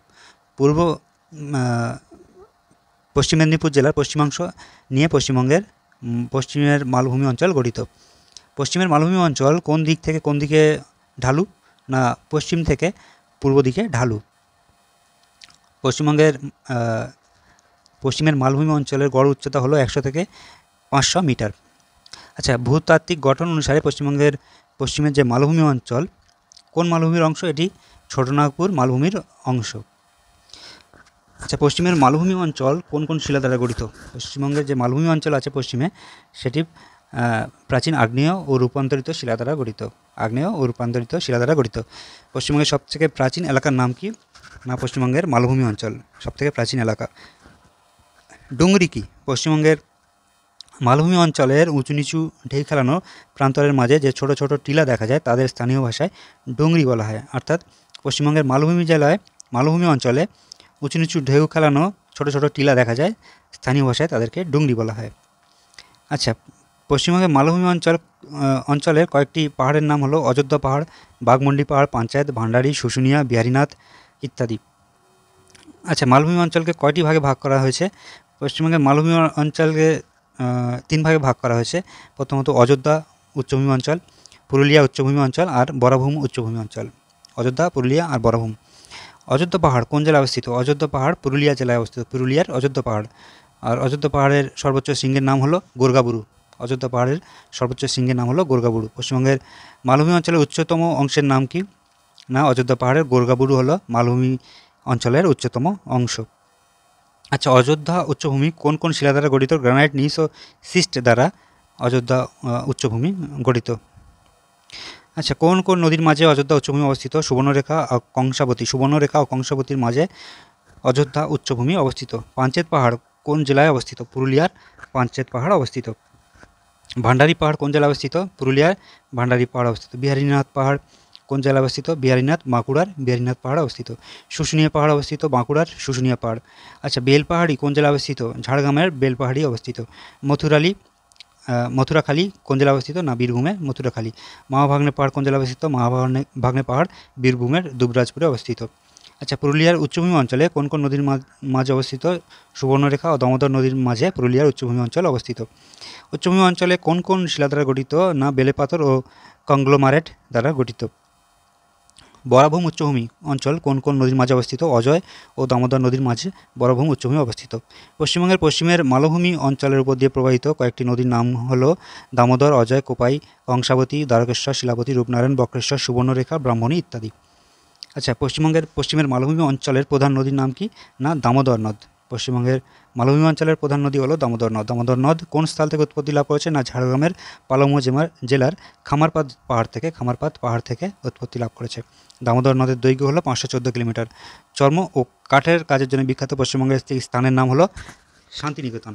পশ্চিম মেদিনীপুর জেলার পশ্চিমাংশ নিয়ে পশ্চিমবঙ্গের পশ্চিমের মালভূমি অঞ্চল গঠিত। পশ্চিমের মালভূমি অঞ্চল কোন দিক থেকে কোন দিকে ঢালু? না, পশ্চিম থেকে পূর্ব দিকে ঢালু। পশ্চিমের মালভূমি অঞ্চলের গড় উচ্চতা হলো 100 থেকে 500 মিটার। আচ্ছা, ভূতাত্ত্বিক গঠন অনুসারে পশ্চিমবঙ্গের পশ্চিমের যে মালভূমি অঞ্চল কোন মালভূমির অংশ? এটি ছোটনাগপুর মালভূমির অংশ। আচ্ছা, পশ্চিমের মালভূমি অঞ্চল কোন কোন শিলা দ্বারা গঠিত? পশ্চিমবঙ্গের যে মালভূমি অঞ্চল আছে পশ্চিমে, সেটি প্রাচীন আগ্নেয় ও রূপান্তরিত শিলা দ্বারা গঠিত। আগ্নেয় ও রূপান্তরিত শিলা দ্বারা গঠিত। পশ্চিমবঙ্গের সবথেকে প্রাচীন এলাকার নাম কি? না, পশ্চিমবঙ্গের মালভূমি অঞ্চল সবথেকে প্রাচীন এলাকা। ডুংরি কি? পশ্চিমবঙ্গের মালভূমি অঞ্চলের উঁচু নিচু ঢেউ খেলানো প্রান্তরের মাঝে যে ছোট ছোট টিলা দেখা যায় তাদের স্থানীয় ভাষায় ডুংরি বলা হয়। অর্থাৎ পশ্চিমবঙ্গের মালভূমি জেলায় মালভূমি অঞ্চলে উঁচু নিচু ঢেউ খেলানো ছোট ছোট টিলা দেখা যায়, স্থানীয় ভাষায় তাদেরকে ডুংরি বলা হয়। আচ্ছা, পশ্চিমবঙ্গের মালভূমি অঞ্চলের কয়েকটি পাহাড়ের নাম হলো অযোধ্যা পাহাড়, বাঘমুন্ডি পাহাড়, পাঞ্চায়েত, ভান্ডারী, শুশুনিয়া, বিহারীনাথ ইত্যাদি। আচ্ছা, মালভূমি অঞ্চলকে কয়টি ভাগে ভাগ করা হয়েছে? পশ্চিমবঙ্গের মালভূমি অঞ্চলকে 3 ভাগে ভাগ করা হয়েছে। প্রথমত অযোধ্যা উচ্চভূমি অঞ্চল, পুরুলিয়া উচ্চভূমি অঞ্চল আর বরাভূম উচ্চভূমি অঞ্চল। অযোধ্যা, পুরুলিয়া আর বরাভূম। অযোধ্যা পাহাড় কোন জেলায় অবস্থিত? অযোধ্যা পাহাড় পুরুলিয়া জেলায় অবস্থিত, পুরুলিয়ার অযোধ্যা পাহাড়। আর অযোধ্যা পাহাড়ের সর্বোচ্চ শৃঙ্গের নাম হলো গোর্গাবুরু। অযোধ্যা পাহাড়ের সর্বোচ্চ শৃঙ্গের নাম হলো গোর্গাবুরু। পশ্চিমবঙ্গের মালভূমি অঞ্চলের উচ্চতম অংশের নাম কি? না, অযোধ্যা পাহাড়ের গোর্গাবুরু হলো মালভূমি অঞ্চলের উচ্চতম অংশ। আচ্ছা, অযোধ্যা উচ্চভূমি কোন কোন শিলা দ্বারা গঠিত? গ্রানাইট, নিস ও সিস্ট দ্বারা অযোধ্যা উচ্চভূমি গঠিত। আচ্ছা, কোন কোন নদীর মাঝে অযোধ্যা উচ্চভূমি অবস্থিত? সুবর্ণরেখা ও কংসাবতী। সুবর্ণরেখা ও কংসাবতীর মাঝে অযোধ্যা উচ্চভূমি অবস্থিত। পাঞ্চেত পাহাড় কোন জেলায় অবস্থিত? পুরুলিয়ার পাঞ্চেত পাহাড় অবস্থিত। ভান্ডারী পাহাড় কোন জেলায় অবস্থিত? পুরুলিয়ার ভান্ডারী পাহাড় অবস্থিত। বিহারীনাথ পাহাড় কোন জেলায় অবস্থিত? বিহারীনাথ, বাঁকুড়ার বিহারীনাথ পাহাড় অবস্থিত। শুশুনিয়া পাহাড় অবস্থিত বাঁকুড়ার শুশুনিয়া পাহাড়। আচ্ছা, বেলপাহাড়ি কোন জেলায় অবস্থিত? ঝাড়গ্রামের বেলপাহাড়ি অবস্থিত। মথুরাখালী কোন জেলায় অবস্থিত? না, বীরভূমের মথুরাখালী। মহাভাগ্নে পাহাড় কোন জেলায় অবস্থিত? মহাভাগ্নে পাহাড় বীরভূমের দুবরাজপুরে অবস্থিত। আচ্ছা, পুরুলিয়ার উচ্চভূমি অঞ্চলে কোন কোন নদীর মাঝে অবস্থিত? সুবর্ণরেখা ও দামোদর নদীর মাঝে পুরুলিয়ার উচ্চভূমি অঞ্চল অবস্থিত। উচ্চভূমি অঞ্চলে কোন কোন শিলা দ্বারা গঠিত? না, বেলে পাথর ও কংগ্লোমারেট দ্বারা গঠিত। বরাভূম উচ্চভূমি অঞ্চল কোন কোন নদীর মাঝে অবস্থিত? অজয় ও দামোদর নদীর মাঝে বরাভূম উচ্চভূমি অবস্থিত। পশ্চিমবঙ্গের পশ্চিমের মালভূমি অঞ্চলের উপর দিয়ে প্রবাহিত কয়েকটি নদীর নাম হলো দামোদর, অজয়, কোপাই, কংসাবতী, দ্বারকেশ্বর, শিলাবতী, রূপনারায়ণ, বক্রেশ্বর, সুবর্ণরেখা, ব্রাহ্মণী ইত্যাদি। আচ্ছা, পশ্চিমবঙ্গের পশ্চিমের মালভূমি অঞ্চলের প্রধান নদীর নাম কি? না, দামোদর নদ। পশ্চিমবঙ্গের মালভূমি অঞ্চলের প্রধান নদী হলো দামোদর নদ। দামোদর নদ কোন স্থল থেকে উৎপত্তি লাভ করেছে? না, ঝাড়গ্রামের পালামৌ জেলার খামারপাত পাহাড় থেকে উৎপত্তি লাভ করেছে। দামোদর নদের দৈর্ঘ্য হলো 514 কিলোমিটার। চর্ম ও কাঠের কাজের জন্য বিখ্যাত পশ্চিমবঙ্গের স্থানের নাম হলো শান্তিনিকেতন।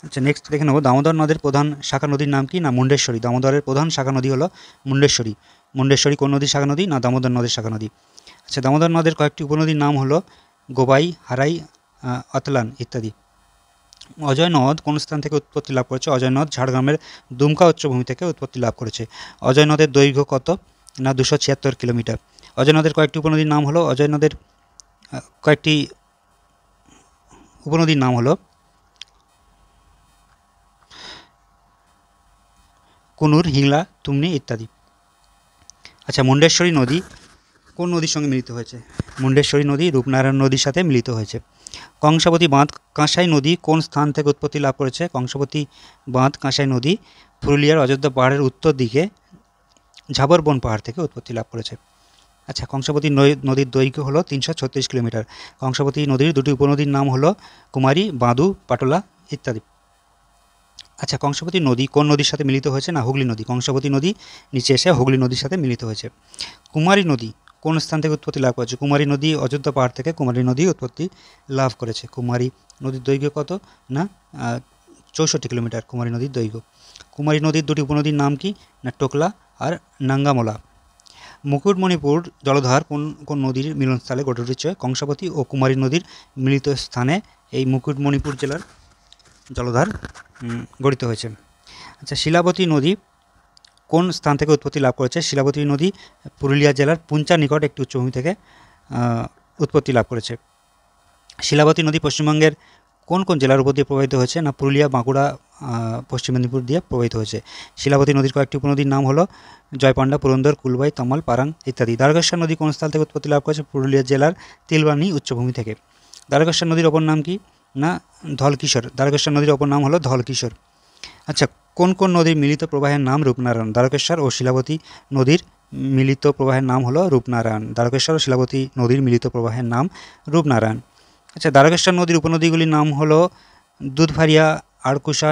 আচ্ছা, নেক্সট দেখে নেব দামোদর নদের প্রধান শাখা নদীর নাম কি? না, মুন্ডেশ্বরী। দামোদরের প্রধান শাখা নদী হলো মুন্ডেশ্বরী। মুন্ডেশ্বরী কোন নদীর শাখা নদী? না, দামোদর নদের শাখা নদী। আচ্ছা, দামোদর নদের কয়েকটি উপনদীর নাম হলো গোবাই, হারাই, অতলান ইত্যাদি। অজয় নদ কোন স্থান থেকে উৎপত্তি লাভ করেছে? অজয় নদ ঝাড়গ্রামের দুমকা উচ্চভূমি থেকে উৎপত্তি লাভ করেছে। অজয় নদের দৈর্ঘ্য কত? না, 276 কিলোমিটার। অজয় নদের কয়েকটি উপনদীর নাম হলো অজয় নদের কয়েকটি উপনদীর নাম হলো কুনুর, হিংলা, তুমনি ইত্যাদি। আচ্ছা, মুন্ডেশ্বরী নদী কোন নদীর সঙ্গে মিলিত হয়েছে? মুন্ডেশ্বরী নদী রূপনারায়ণ নদীর সাথে মিলিত হয়েছে। কংসাবতী বাঁধ কাঁসাই নদী কোন স্থান থেকে উৎপত্তি লাভ করেছে? কংসাবতী বাঁধ কাঁসাই নদী পুরুলিয়ার অযোধ্যা পাহাড়ের উত্তর দিকে ঝাবরবন পাহাড় থেকে উৎপত্তি লাভ করেছে। আচ্ছা, কংসাবতী নদীর দৈর্ঘ্য হলো 336 কিলোমিটার। কংসাবতী নদীর দুটি উপনদীর নাম হলো কুমারী, বাঁদু, পাটলা ইত্যাদি। আচ্ছা, কংসাবতী নদী কোন নদীর সাথে মিলিত হয়েছে? না, হুগলি নদী। কংসাবতী নদী নিচে এসে হুগলি নদীর সাথে মিলিত হয়েছে। কুমারী নদী কোন স্থান থেকে উৎপত্তি লাভ করেছে? কুমারী নদী অযোধ্যা পাহাড় থেকে কুমারী নদী উৎপত্তি লাভ করেছে। কুমারী নদীর দৈর্ঘ্য কত? না, 64 কিলোমিটার কুমারী নদীর দৈর্ঘ্য। কুমারী নদীর দুটি উপনদীর নাম কি? না, টোকলা আর নাঙ্গামলা। মুকুটমণিপুর জলধার কোন কোন নদীর মিলনস্থলে গড়ে উঠেছে? কংসাবতী ও কুমারী নদীর মিলিত স্থানে এই মুকুটমণিপুর জেলার জলধার গঠিত হয়েছে। আচ্ছা, শিলাবতী নদী কোন স্থান থেকে উৎপত্তি লাভ করেছে? শিলাবতী নদী পুরুলিয়া জেলার পুঞ্চার নিকট একটি উচ্চভূমি থেকে উৎপত্তি লাভ করেছে। শিলাবতী নদী পশ্চিমবঙ্গের কোন কোন জেলার উপর দিয়ে প্রবাহিত হয়েছে? না, পুরুলিয়া, বাঁকুড়া, পশ্চিম মেদিনীপুর দিয়ে প্রবাহিত হয়েছে। শিলাবতী নদীর কয়েকটি উপনদীর নাম হলো জয়পান্ডা, পুরন্দর, কুলবাই, তমাল, পারাং ইত্যাদি। দ্বারকেশ্বর নদী কোন স্থল থেকে উৎপত্তি লাভ করেছে? পুরুলিয়া জেলার তিলবানি উচ্চভূমি থেকে। দ্বারকেশ্বর নদীর অপর নাম কি? না, ধলকিশোর। দ্বারকেশ্বর নদীর অপর নাম হলো ধলকিশোর। আচ্ছা, কোন কোন নদীর মিলিত প্রবাহের নাম রূপনারায়ণ? দ্বারকেশ্বর ও শিলাবতী নদীর মিলিত প্রবাহের নাম হলো রূপনারায়ণ। দ্বারকেশ্বর ও শিলাবতী নদীর মিলিত প্রবাহের নাম রূপনারায়ণ। আচ্ছা, দ্বারকেশ্বর নদীর উপনদীগুলির নাম হলো দুধভারিয়া, আড়কুশা,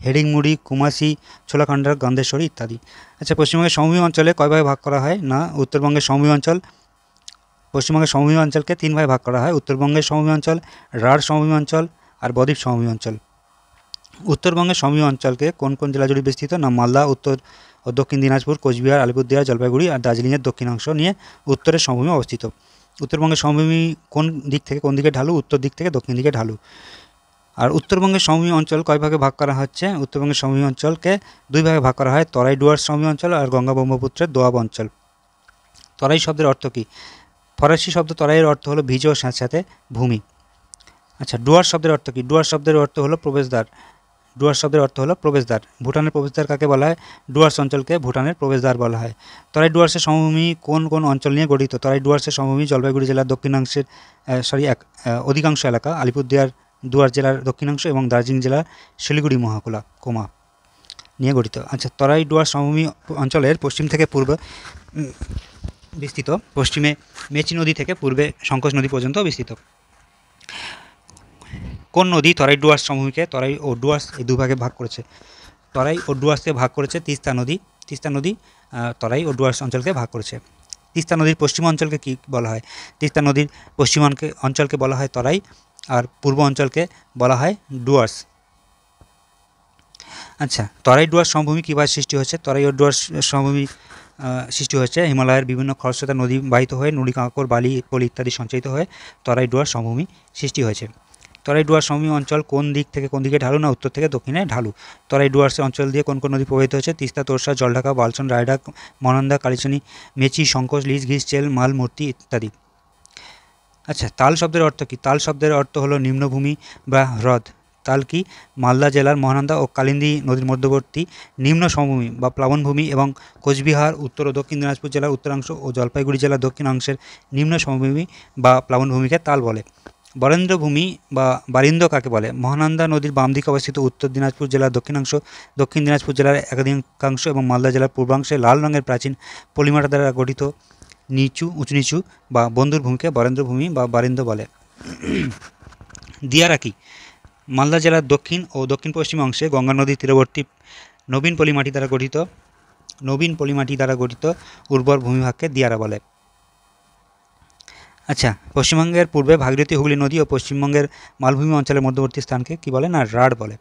হেডিংমুড়ি, কুমাসি, ছোলাখান্ডার, গন্ধেশ্বরী ইত্যাদি। আচ্ছা, পশ্চিমবঙ্গের সমভূমি অঞ্চলে কয় ভাগে ভাগ করা হয়? না, উত্তরবঙ্গের সমভূমি অঞ্চল, পশ্চিমবঙ্গের সমভূমি অঞ্চলকে 3 ভাগে ভাগ করা হয়। উত্তরবঙ্গের সমভূমি অঞ্চল, রাঢ় সমভূমি অঞ্চল আর বদ্বীপ সমভূমি অঞ্চল। উত্তরবঙ্গের সমভূমি অঞ্চলকে কোন কোন জেলা জুড়ে বিস্তৃত? না, মালদা, উত্তর ও দক্ষিণ দিনাজপুর, কোচবিহার, আলিপুরদুয়ার, জলপাইগুড়ি আর দার্জিলিংয়ের দক্ষিণাংশ নিয়ে উত্তরের সমভূমি অবস্থিত। উত্তরবঙ্গের সমভূমি কোন দিক থেকে কোন দিকে ঢালু? উত্তর দিক থেকে দক্ষিণ দিকে ঢালু। আর উত্তরবঙ্গের সমভূমি অঞ্চল কয় ভাগে ভাগ করা হচ্ছে? উত্তরবঙ্গের সমভূমি অঞ্চলকে 2 ভাগে ভাগ করা হয়, তরাই ডুয়ার্স সমভূমি অঞ্চল আর গঙ্গা ব্রহ্মপুত্রের দোয়াব অঞ্চল। তরাই শব্দের অর্থ কী? ফরাসি শব্দ তরাইয়ের অর্থ হলো ভিজে ও স্যাঁতস্যাঁতে ভূমি। আচ্ছা, ডুয়ার্স শব্দের অর্থ কী? ডুয়ার্স শব্দের অর্থ হলো প্রবেশদ্বার। ডুয়ার্স শব্দের অর্থ হলো প্রবেশদ্বার। ভুটানের প্রবেশদ্বার কাকে বলা হয়? ডুয়ার্স অঞ্চলকে ভুটানের প্রবেশদ্বার বলা হয়। তরাই ডুয়ার্সের সমভূমি কোন কোন অঞ্চল নিয়ে গঠিত? তরাই ডুয়ার্সের সমভূমি জলপাইগুড়ি জেলার দক্ষিণাংশের অধিকাংশ এলাকা, দুয়ার জেলার দক্ষিণাংশ এবং দার্জিলিং জেলার শিলিগুড়ি মহাকুলা কোমা নিয়ে গঠিত। আচ্ছা, তরাই ডুয়ার্স সমভূমি অঞ্চলের পশ্চিম থেকে পূর্বে বিস্তৃত, পশ্চিমে মেচি নদী থেকে পূর্বে সংকোচ নদী পর্যন্ত বিস্তৃত। কোন নদী তরাই ডুয়ার্স সমভূমিকে তরাই ও ডুয়ার্স এই 2 ভাগে ভাগ করেছে? তরাই ও ডুয়ার্সকে ভাগ করেছে তিস্তা নদী। তিস্তা নদী তরাই ও ডুয়ার্স অঞ্চলকে ভাগ করেছে। তিস্তা নদীর পশ্চিম অঞ্চলকে কী বলা হয়? তিস্তা নদীর পশ্চিম অঞ্চলকে বলা হয় তরাই আর পূর্ব অঞ্চলকে বলা হয় ডুয়ার্স। আচ্ছা, তরাই ডুয়ার্স সমভূমি কীভাবে সৃষ্টি হয়েছে? তরাই ও ডুয়ার্স সমভূমি সৃষ্টি হয়েছে হিমালয়ের বিভিন্ন খরস্রোতা নদী বাহিত হয়ে নুড়ি, কাঁকর, বালি, পলি ইত্যাদি সঞ্চারিত হয়ে তরাই ডুয়ার্স সমভূমি সৃষ্টি হয়েছে। তরাই ডুয়ার্স সমভূমি অঞ্চল কোন দিক থেকে কোন দিকে ঢালু? না, উত্তর থেকে দক্ষিণে ঢালু। তরাই ডুয়ার্সের অঞ্চল দিয়ে কোন কোন নদী প্রবাহিত হয়েছে? তিস্তা, তোরসা, জলঢাকা, বালসন, রায়ডাক, মহানন্দা, কালিচানি, মেচি, সংকোচ, লিস, ঘিস, চেল, মাল, মূর্তি ইত্যাদি। আচ্ছা, তাল শব্দের অর্থ কী? তাল শব্দের অর্থ হলো নিম্নভূমি বা হ্রদ। তাল কি? মালদা জেলার মহানন্দা ও কালিন্দী নদীর মধ্যবর্তী নিম্ন সমভূমি বা প্লাবনভূমি এবং কোচবিহার, উত্তর ও দক্ষিণ দিনাজপুর জেলার উত্তরাংশ ও জলপাইগুড়ি জেলার দক্ষিণাংশের নিম্ন সমভূমি বা প্লাবনভূমিকে তাল বলে। বরেন্দ্রভূমি বা বারিন্দ কাকে বলে? মহানন্দা নদীর বাম দিকে অবস্থিত উত্তর দিনাজপুর জেলার দক্ষিণাংশ, দক্ষিণ দিনাজপুর জেলার একাধিকাংশ এবং মালদা জেলার পূর্বাংশে লাল রঙের প্রাচীন পলিমাটা দ্বারা গঠিত উঁচু নিচু বা বন্ধুর ভূমিকে বরেন্দ্রভূমি বা বারিন্দ বলে। দিয়ারা কি? মালদা জেলার দক্ষিণ ও দক্ষিণ পশ্চিম অংশে গঙ্গা নদীর তীরবর্তী নবীন পলিমাটি দ্বারা গঠিত উর্বর ভূমিভাগকে দিয়ারা বলে। আচ্ছা, পশ্চিমবঙ্গের পূর্বে ভাগীরথী, হুগলি নদী ও পশ্চিমবঙ্গের মালভূমি অঞ্চলের মধ্যবর্তী স্থানকে কী বলে? না, রাঢ় বলে।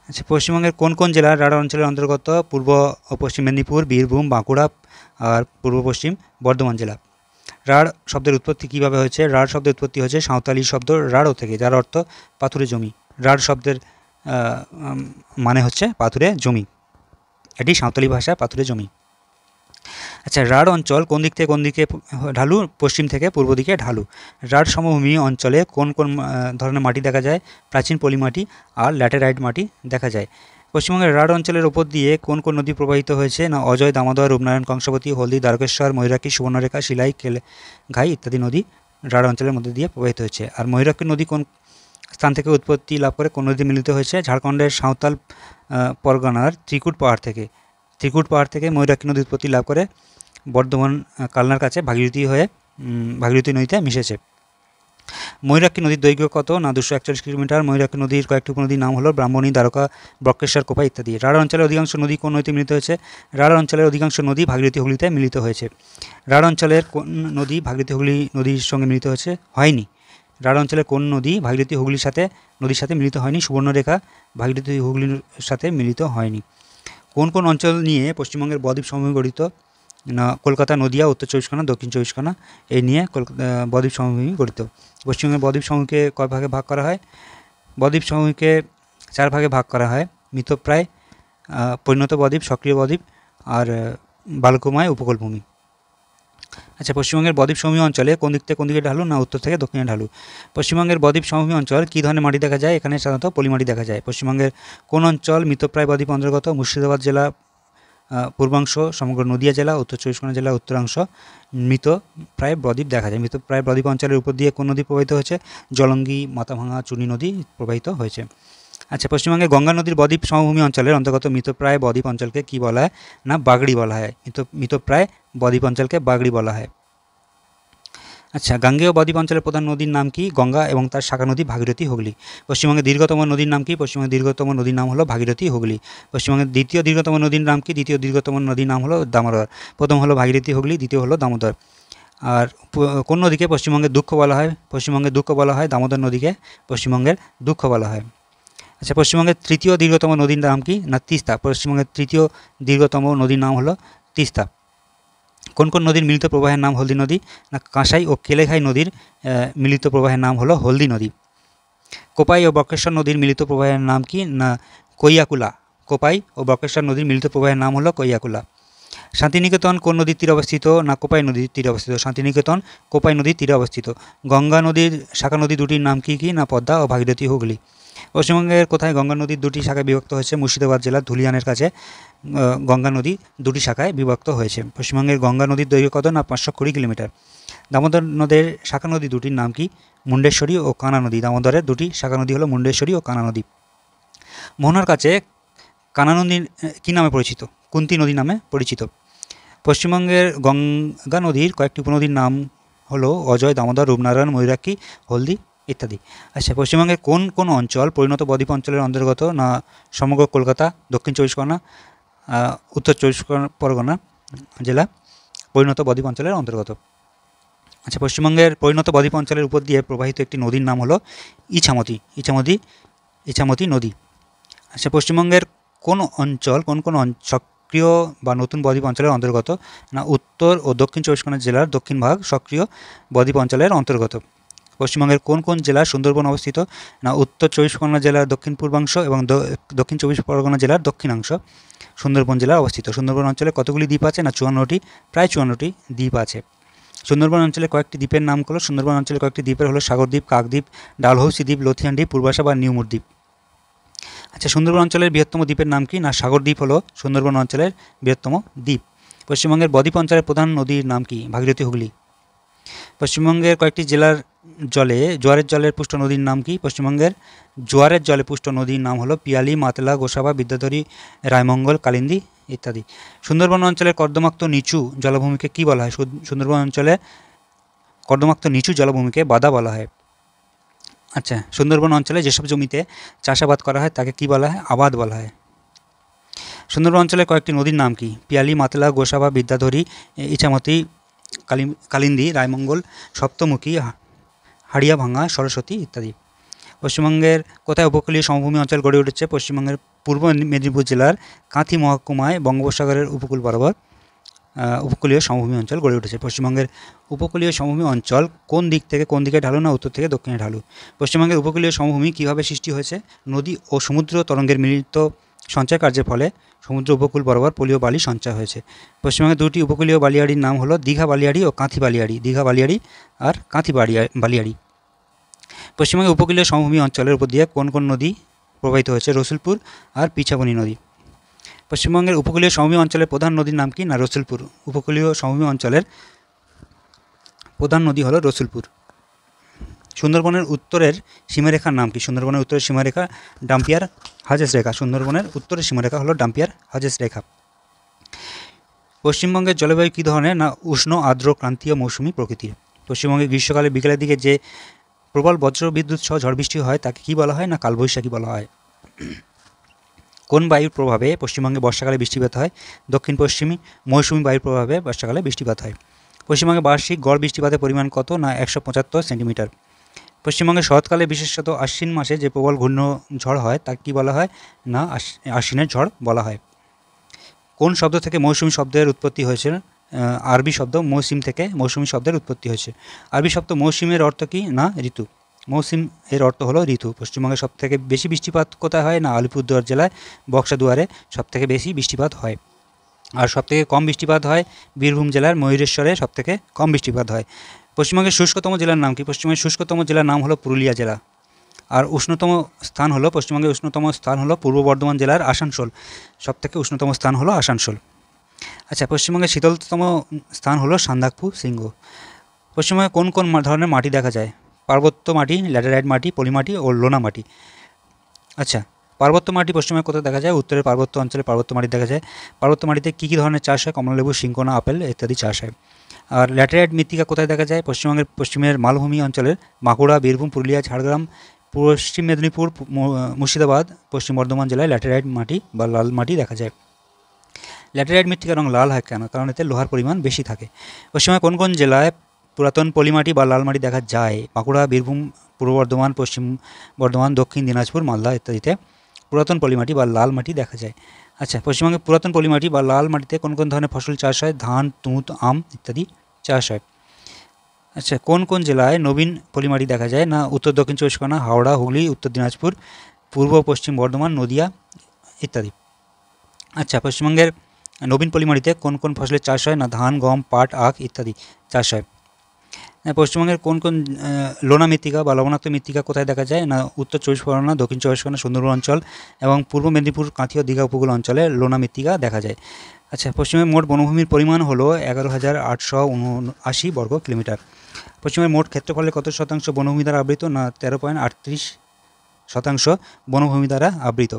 আচ্ছা, পশ্চিমবঙ্গের কোন কোন জেলা রাঢ় অঞ্চলের অন্তর্গত? পূর্ব ও পশ্চিম মেদিনীপুর, বীরভূম, বাঁকুড়া আর পূর্ব পশ্চিম বর্ধমান জেলা। রাঢ় শব্দের উৎপত্তি কীভাবে হয়েছে? রাঢ় শব্দের উৎপত্তি হয়েছে সাঁওতালি শব্দ রাঢ় থেকে, যার অর্থ পাথুরে জমি। রাঢ় শব্দের মানে হচ্ছে পাথুরে জমি। এটি সাঁওতালি ভাষায় পাথুরে জমি। আচ্ছা, রাঢ় অঞ্চল কোন দিক থেকে কোন দিকে ঢালু? পশ্চিম থেকে পূর্ব দিকে ঢালু। রাঢ় সমভূমি অঞ্চলে কোন কোন ধরনের মাটি দেখা যায়? প্রাচীন পলিমাটি আর ল্যাটেরাইট মাটি দেখা যায়। পশ্চিমবঙ্গের রাঢ় অঞ্চলের ওপর দিয়ে কোন কোন নদী প্রবাহিত হয়েছে? না, অজয়, দামোদর, রূপনারায়ণ, কংসাবতী, হলদি, দ্বারকেশ্বর, ময়ূরাক্ষী, সুবর্ণরেখা, শিলাই, ঘাই ইত্যাদি নদী রাঢ় অঞ্চলের মধ্যে দিয়ে প্রবাহিত হয়েছে। আর ময়ূরাক্ষী নদী কোন স্থান থেকে উৎপত্তি লাভ করে, কোন নদী মিলিত হয়েছে? ঝাড়খণ্ডের সাঁওতাল পরগনার ত্রিকুট পাহাড় থেকে ময়ূরাক্ষী নদী উৎপত্তি লাভ করে বর্ধমান কালনার কাছে ভাগীরথী নদীতে মিশেছে। ময়ূরাক্ষী নদীর দৈর্ঘ্য কত? না, 241 কিলোমিটার। ময়ূরাক্ষী নদীর কয়েকটি উপনদীর নাম হলো ব্রাহ্মণী, দ্বারকা, বক্রেশ্বর, কোপা ইত্যাদি। রাঢ় অঞ্চলের অধিকাংশ নদী কোন নদীতে মিলিত হয়েছে? রাঢ় অঞ্চলের অধিকাংশ নদী ভাগীরথী, হুগলিতে মিলিত হয়েছে। রাঢ় অঞ্চলের কোন নদী ভাগীরথী, হুগলি নদীর সঙ্গে মিলিত হয়নি? রাঢ় অঞ্চলের কোন নদী ভাগীরথী, হুগলির সাথে মিলিত হয়নি? সুবর্ণরেখা ভাগীরথী, হুগলির সাথে মিলিত হয়নি। কোন কোন অঞ্চল নিয়ে পশ্চিমবঙ্গের বদ্বীপ সমভূমি গঠিত? না, কলকাতা, নদিয়া, উত্তর 24 পরগনা, দক্ষিণ 24 পরগনা এই নিয়ে বদ্বীপ সমভূমি গঠিত। পশ্চিমবঙ্গের বদ্বীপ সমভূমিকে কয় ভাগে ভাগ করা হয়? বদ্বীপ সমভূমিকে 4 ভাগে ভাগ করা হয়। মৃতপ্রায়, পরিণত বদ্বীপ, সক্রিয় বদ্বীপ আর বালুকাময় উপকূলভূমি। আচ্ছা, পশ্চিমবঙ্গের বদ্বীপ সমভূমি অঞ্চলে কোন দিক থেকে কোন দিকে ঢালু? না, উত্তর থেকে দক্ষিণে ঢালু। পশ্চিমবঙ্গের বদ্বীপ সমভূমি অঞ্চল কী ধরনের মাটি দেখা যায়? এখানে সাধারণত পলিমাটি দেখা যায়। পশ্চিমবঙ্গের কোন অঞ্চল মৃতপ্রায় বদ্বীপ অন্তর্গত? মুর্শিদাবাদ জেলা পূর্বাংশ, সমগ্র নদিয়া জেলা, উত্তর 24 পরগনা জেলা উত্তরাংশ মৃতপ্রায় বদ্বীপ দেখা যায়। মৃতপ্রায় বদ্বীপ অঞ্চলের উপর দিয়ে কোন নদী প্রবাহিত হয়েছে? জলঙ্গি, মাথাভাঙা, চুনি নদী প্রবাহিত হয়েছে। আচ্ছা, পশ্চিমবঙ্গে গঙ্গা নদীর বদ্বীপ সমভূমি অঞ্চলের অন্তর্গত মৃতপ্রায় বদ্বীপ অঞ্চলকে কি বলা হয়? না বাগড়ি বলা হয়। মৃতপ্রায় বদ্বীপ অঞ্চলকে বাগড়ি বলা হয়। আচ্ছা, গাঙ্গেয় বদ্বীপ অঞ্চলের প্রধান নদীর নাম কি? গঙ্গা এবং তার শাখা নদী ভাগীরথী, হুগলি। পশ্চিমবঙ্গের দীর্ঘতম নদীর নাম কি? পশ্চিমবঙ্গের দীর্ঘতম নদীর নাম হলো ভাগীরথী, হুগলি। পশ্চিমবঙ্গের দ্বিতীয় দীর্ঘতম নদীর নাম কি? দ্বিতীয় দীর্ঘতম নদীর নাম হলো দামোদর। প্রথম হলো ভাগীরথী, হুগলি, দ্বিতীয় হলো দামোদর। আর কোন নদীকে পশ্চিমবঙ্গের দুঃখ বলা হয়? পশ্চিমবঙ্গের দুঃখ বলা হয় দামোদর নদীকে পশ্চিমবঙ্গের দুঃখ বলা হয়। আচ্ছা, পশ্চিমবঙ্গের তৃতীয় দীর্ঘতম নদীর নাম কি? না তিস্তা। পশ্চিমবঙ্গের তৃতীয় দীর্ঘতম নদীর নাম হলো তিস্তা। কোন কোন নদীর মিলিত প্রবাহের নাম হলদি নদী? না কাঁসাই ও কেলেঘাই নদীর মিলিত প্রবাহের নাম হলো হলদি নদী। কোপাই ও বক্রেশ্বর নদীর মিলিত প্রবাহের নাম কি? না কৈয়াকুলা। কোপাই ও বক্রেশ্বর নদীর মিলিত প্রবাহের নাম হলো কৈয়াকুলা। শান্তিনিকেতন কোন নদীর তীরে অবস্থিত? না কোপাই নদীর তীরে অবস্থিত। শান্তিনিকেতন কোপাই নদীর তীরে অবস্থিত। গঙ্গা নদীর শাখা নদী দুটির নাম কি কি? না পদ্মা ও ভাগীরথী, হুগলি। পশ্চিমবঙ্গের কোথায় গঙ্গা নদীর দুটি শাখায় বিভক্ত হয়েছে? মুর্শিদাবাদ জেলার ধুলিয়ানের কাছে গঙ্গা নদী দুটি শাখায় বিভক্ত হয়েছে। পশ্চিমবঙ্গের গঙ্গা নদীর দৈর্ঘ্য কত? না 520 কিলোমিটার। দামোদর নদের শাখা নদী দুটির নাম কি? মুন্ডেশ্বরী ও কানা নদী। দামোদরের দুটি শাখা নদী হলো মুন্ডেশ্বরী ও কানা নদী। মোহনার কাছে কানা নদী কী নামে পরিচিত? কুন্তী নদী নামে পরিচিত। পশ্চিমবঙ্গের গঙ্গা নদীর কয়েকটি উপনদীর নাম হলো অজয়, দামোদর, রূপনারায়ণ, ময়ূরাক্ষী, হলদি ইত্যাদি। আচ্ছা, পশ্চিমবঙ্গের কোন কোন অঞ্চল পরিণত বদ্বীপ অঞ্চলের অন্তর্গত? না সমগ্র কলকাতা, দক্ষিণ চব্বিশ পরগনা, উত্তর চব্বিশ পরগনা জেলা পরিণত বদ্বীপ অঞ্চলের অন্তর্গত। আচ্ছা, পশ্চিমবঙ্গের পরিণত বদ্বীপ অঞ্চলের উপর দিয়ে প্রবাহিত একটি নদীর নাম হলো ইছামতি নদী। আচ্ছা, পশ্চিমবঙ্গের কোন সক্রিয় বা নতুন বদ্বীপ অঞ্চলের অন্তর্গত? না উত্তর ও দক্ষিণ চব্বিশ পরগনা জেলার দক্ষিণ ভাগ সক্রিয় বদ্বীপ অঞ্চলের অন্তর্গত। পশ্চিমবঙ্গের কোন কোন জেলার সুন্দরবন অবস্থিত? না উত্তর চব্বিশ পরগনা জেলার দক্ষিণ পূর্বাংশ এবং দক্ষিণ চব্বিশ পরগনা জেলার দক্ষিণাংশ সুন্দরবন জেলায় অবস্থিত। সুন্দরবন অঞ্চলে কতগুলি দ্বীপ আছে? না 54টি, প্রায় 54টি দ্বীপ আছে। সুন্দরবন অঞ্চলে কয়েকটি দ্বীপের নাম হলো সুন্দরবন অঞ্চলে কয়েকটি দ্বীপের হলো সাগরদ্বীপ, কাকদ্বীপ, ডালহৌসি দ্বীপ, লথিয়ান দ্বীপ, পূর্বাশা বা নিউমুর দ্বীপ। আচ্ছা, সুন্দরবন অঞ্চলের বৃহত্তম দ্বীপের নাম কি? না সাগরদ্বীপ হলো সুন্দরবন অঞ্চলের বৃহত্তম দ্বীপ। পশ্চিমবঙ্গের বদ্বীপ অঞ্চলের প্রধান নদীর নাম কি? ভাগীরথী, হুগলি। পশ্চিমবঙ্গের কয়েকটি জেলার জোয়ারের জলের পুষ্ট নদীর নাম কি? পশ্চিমবঙ্গের জোয়ারের জলে পুষ্ট নদীর নাম হলো পিয়ালি, মাতলা, গোসাবা, বিদ্যাধরী, রায়মঙ্গল, কালিন্দী ইত্যাদি। সুন্দরবন অঞ্চলের কর্দমাক্ত নিচু জলাভূমিকে কি বলা হয়? সুন্দরবন অঞ্চলে কর্দমাক্ত নিচু জলাভূমিকে বাদা বলা হয়। আচ্ছা, সুন্দরবন অঞ্চলে যেসব জমিতে চাষাবাদ করা হয় তাকে কি বলা হয়? আবাদ বলা হয়। সুন্দরবন অঞ্চলের কয়েকটি নদীর নাম কি? পিয়ালি, মাতলা, গোসাবা, বিদ্যাধরী, ইছামতি, কালিন্দী, রায়মঙ্গল, সপ্তমুখী, হাড়িয়াভাঙা, সরস্বতী ইত্যাদি। পশ্চিমবঙ্গের কোথায় উপকূলীয় সমভূমি অঞ্চল গড়ে উঠেছে? পশ্চিমবঙ্গের পূর্ব মেদিনীপুর জেলার কাঁথি মহকুমায় বঙ্গোপসাগরের উপকূল বরাবর উপকূলীয় সমভূমি অঞ্চল গড়ে উঠেছে। পশ্চিমবঙ্গের উপকূলীয় সমভূমি অঞ্চল কোন দিক থেকে কোন দিকে ঢালু? না উত্তর থেকে দক্ষিণে ঢালু। পশ্চিমবঙ্গের উপকূলীয় সমভূমি কীভাবে সৃষ্টি হয়েছে? নদী ও সমুদ্র তরঙ্গের মিলিত সঞ্চয় কার্যের ফলে সমুদ্র উপকূল বরাবর পলীয় বালি সঞ্চয় হয়েছে। পশ্চিমবঙ্গের দুটি উপকূলীয় বালিয়াড়ির নাম হলো দীঘা বালিয়াড়ি ও কাঁথি বালিয়াড়ি। দীঘা বালিয়াড়ি আর কাঁথি বালিয়াড়ি। পশ্চিমবঙ্গের উপকূলীয় সমভূমি অঞ্চলের উপর দিয়ে কোন কোন নদী প্রবাহিত হয়েছে? রসুলপুর আর পিছাবনি নদী। পশ্চিমবঙ্গের উপকূলীয় সমভূমি অঞ্চলের প্রধান নদীর নাম কি? না রসুলপুর। উপকূলীয় সমভূমি অঞ্চলের প্রধান নদী হলো রসুলপুর। সুন্দরবনের উত্তরের সীমারেখার নাম কি? সুন্দরবনের উত্তরের সীমারেখা ডাম্পিয়ার হাজেস রেখা। সুন্দরবনের উত্তরের সীমারেখা হলো ডাম্পিয়ার হাজেস রেখা। পশ্চিমবঙ্গের জলবায়ু কী ধরনের? না উষ্ণ, আর্দ্র, ক্রান্তীয়, মৌসুমী প্রকৃতির। পশ্চিমবঙ্গে গ্রীষ্মকালে বিকেলের দিকে যে প্রবল বজ্র বিদ্যুৎ সহ ঝড় বৃষ্টি হয় তাকে কী বলা হয়? না কালবৈশাখী বলা হয়। কোন বায়ুর প্রভাবে পশ্চিমবঙ্গে বর্ষাকালে বৃষ্টিপাত হয়? দক্ষিণ পশ্চিমী মৌসুমী বায়ুর প্রভাবে বর্ষাকালে বৃষ্টিপাত হয়। পশ্চিমবঙ্গে বার্ষিক গড় বৃষ্টিপাতের পরিমাণ কত? না 175 সেন্টিমিটার। পশ্চিমবঙ্গে শরৎকালে বিশেষত আশ্বিন মাসে যে প্রবল ঘূর্ণঝড় হয় তাকে কী বলা হয়? না আশ্বিনের ঝড় বলা হয়। কোন শব্দ থেকে মৌসুমী শব্দের উৎপত্তি হয়েছে? আরবি শব্দ মৌসিম থেকে মৌসুমী শব্দের উৎপত্তি হয়েছে। আরবি শব্দ মৌসিমের অর্থ কি? না ঋতু। মৌসিম এর অর্থ হলো ঋতু। পশ্চিমবঙ্গে সবথেকে বেশি বৃষ্টিপাত কোথায় হয়? না আলিপুরদুয়ার জেলায় বক্সাদুয়ারে সবথেকে বেশি বৃষ্টিপাত হয়। আর সবথেকে কম বৃষ্টিপাত হয় বীরভূম জেলার ময়ূরেশ্বরে সবথেকে কম বৃষ্টিপাত হয়। পশ্চিমবঙ্গের শুষ্কতম জেলার নাম কি? পশ্চিমবঙ্গের শুষ্কতম জেলার নাম হলো পুরুলিয়া জেলা। আর উষ্ণতম স্থান হলো পশ্চিমবঙ্গের উষ্ণতম স্থান হলো পূর্ব বর্ধমান জেলার আসানসোল। সবথেকে উষ্ণতম স্থান হলো আসানসোল। আচ্ছা, পশ্চিমবঙ্গের শীতলতম স্থান হলো সান্দাকফু শৃঙ্গ। পশ্চিমবঙ্গে কোন কোন ধরনের মাটি দেখা যায়? পার্বত্য মাটি, ল্যাটেরাইট মাটি, পলি মাটি ও লোনা মাটি। আচ্ছা, পার্বত্য মাটি পশ্চিমে কোথায় দেখা যায়? উত্তরের পার্বত্য অঞ্চলে পার্বত্য মাটি দেখা যায়। পার্বত্য মাটিতে কী কী ধরনের চাষ হয়? কমলালেবু, সিংকোনা, আপেল ইত্যাদি চাষ হয়। আর ল্যাটেরাইট মৃত্তিকা কোথায় দেখা যায়? পশ্চিমবঙ্গের পশ্চিমের মালভূমি অঞ্চলের বাঁকুড়া, বীরভূম, পুরুলিয়া, ঝাড়গ্রাম, পশ্চিম মেদিনীপুর, মুর্শিদাবাদ, পশ্চিম বর্ধমান জেলায় ল্যাটেরাইট মাটি বা লাল মাটি দেখা যায়। ল্যাটেরাইট মৃত্তিকার রং লাল হয় কেন? কারণ এতে লোহার পরিমাণ বেশি থাকে। পশ্চিমবঙ্গের কোন কোন জেলায় পুরাতন পলিমাটি বা লাল মাটি দেখা যায়? বাঁকুড়া, বীরভূম, পূর্ব বর্ধমান, পশ্চিম বর্ধমান, দক্ষিণ দিনাজপুর, মালদা ইত্যাদিতে পুরাতন পলিমাটি বা লাল মাটি দেখা যায়। আচ্ছা, পশ্চিমবঙ্গে পুরাতন পলিমাটি বা লাল মাটিতে কোন কোন ধরনের ফসল চাষ হয়? ধান, তুঁত, আম ইত্যাদি চাষ হয়। আচ্ছা, কোন কোন জেলায় নবীন পলিমাটি দেখা যায়? না উত্তর দক্ষিণ চব্বিশ পরগনা, হাওড়া, হুগলি, উত্তর দিনাজপুর, পূর্ব পশ্চিম বর্ধমান, নদিয়া ইত্যাদি। আচ্ছা, পশ্চিমবঙ্গের নবীন পলিমাটিতে কোন কোন ফসলের চাষ হয়? না ধান, গম, পাট, আখ ইত্যাদি চাষ হয়। পশ্চিমবঙ্গের কোন কোন লোনা মৃত্তিকা বা লবণাক্ত মৃত্তিকা কোথায় দেখা যায়? না উত্তর চব্বিশ পরগনা, দক্ষিণ চব্বিশ পরগনা, সুন্দরবন অঞ্চল এবং পূর্ব মেদিনীপুর, কাঁথি, দীঘা উপকূল অঞ্চলে লোনা মৃত্তিকা দেখা যায়। আচ্ছা, পশ্চিমের মোট বনভূমির পরিমাণ হলো 11,879 বর্গ কিলোমিটার। পশ্চিমের মোট ক্ষেত্রফলের কত শতাংশ বনভূমি দ্বারা আবৃত? না 13.38% বনভূমি দ্বারা আবৃত।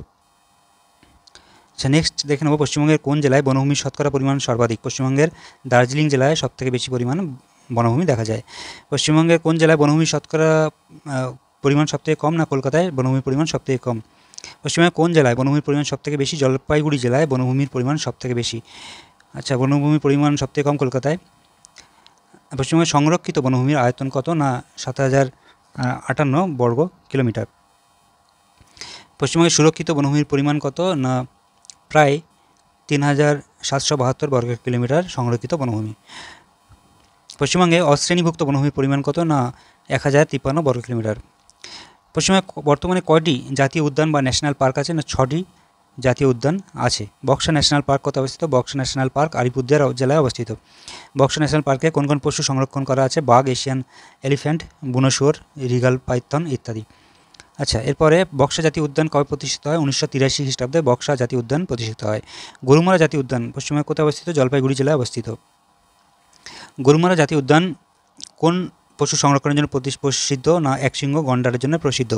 আচ্ছা, নেক্সট দেখে নেব পশ্চিমবঙ্গের কোন জেলায় বনভূমির শতকরা পরিমাণ সর্বাধিক? পশ্চিমবঙ্গের দার্জিলিং জেলায় সবথেকে বেশি পরিমাণ বনভূমি দেখা যায়। পশ্চিমবঙ্গের কোন জেলায় বনভূমির শতকরা পরিমাণ সবথেকে কম? না কলকাতায় বনভূমির পরিমাণ সবথেকে কম। পশ্চিমবঙ্গের কোন জেলায় বনভূমির পরিমাণ সবথেকে বেশি? জলপাইগুড়ি জেলায় বনভূমির পরিমাণ সবথেকে বেশি। আচ্ছা, বনভূমির পরিমাণ সবথেকে কম কলকাতায়। পশ্চিমবঙ্গের সংরক্ষিত বনভূমির আয়তন কত? না 7,058 বর্গ কিলোমিটার। পশ্চিমবঙ্গের সুরক্ষিত বনভূমির পরিমাণ কত? না প্রায় 3,772 বর্গ কিলোমিটার সংরক্ষিত বনভূমি। পশ্চিমবঙ্গে অশ্রেণীভুক্ত বনভূমির পরিমাণ কত? না 1,053 বর্গ কিলোমিটার। পশ্চিমবঙ্গে বর্তমানে কয়টি জাতীয় উদ্যান বা ন্যাশনাল পার্ক আছে? না 6টি জাতীয় উদ্যান আছে। বক্সা ন্যাশনাল পার্ক কোথায় অবস্থিত? বক্সা ন্যাশনাল পার্ক আলিপুরদুয়ার জেলায় অবস্থিত। বক্সা ন্যাশনাল পার্কে কোন কোন পশু সংরক্ষণ করা আছে? বাঘ, এশিয়ান এলিফ্যান্ট, বুনো শুয়োর, রিগাল পাইথন ইত্যাদি। আচ্ছা, এরপরে বক্সা জাতীয় উদ্যান কবে প্রতিষ্ঠিত হয়? 1983 খ্রিস্টাব্দে বক্সা জাতীয় উদ্যান প্রতিষ্ঠিত হয়। গরুমারা জাতীয় উদ্যান পশ্চিমবঙ্গে কোথায় অবস্থিত? জলপাইগুড়ি জেলায় অবস্থিত। গরুমারা জাতীয় উদ্যান কোন পশু সংরক্ষণের জন্য প্রসিদ্ধ? না একশৃঙ্গ গন্ডারের জন্য প্রসিদ্ধ।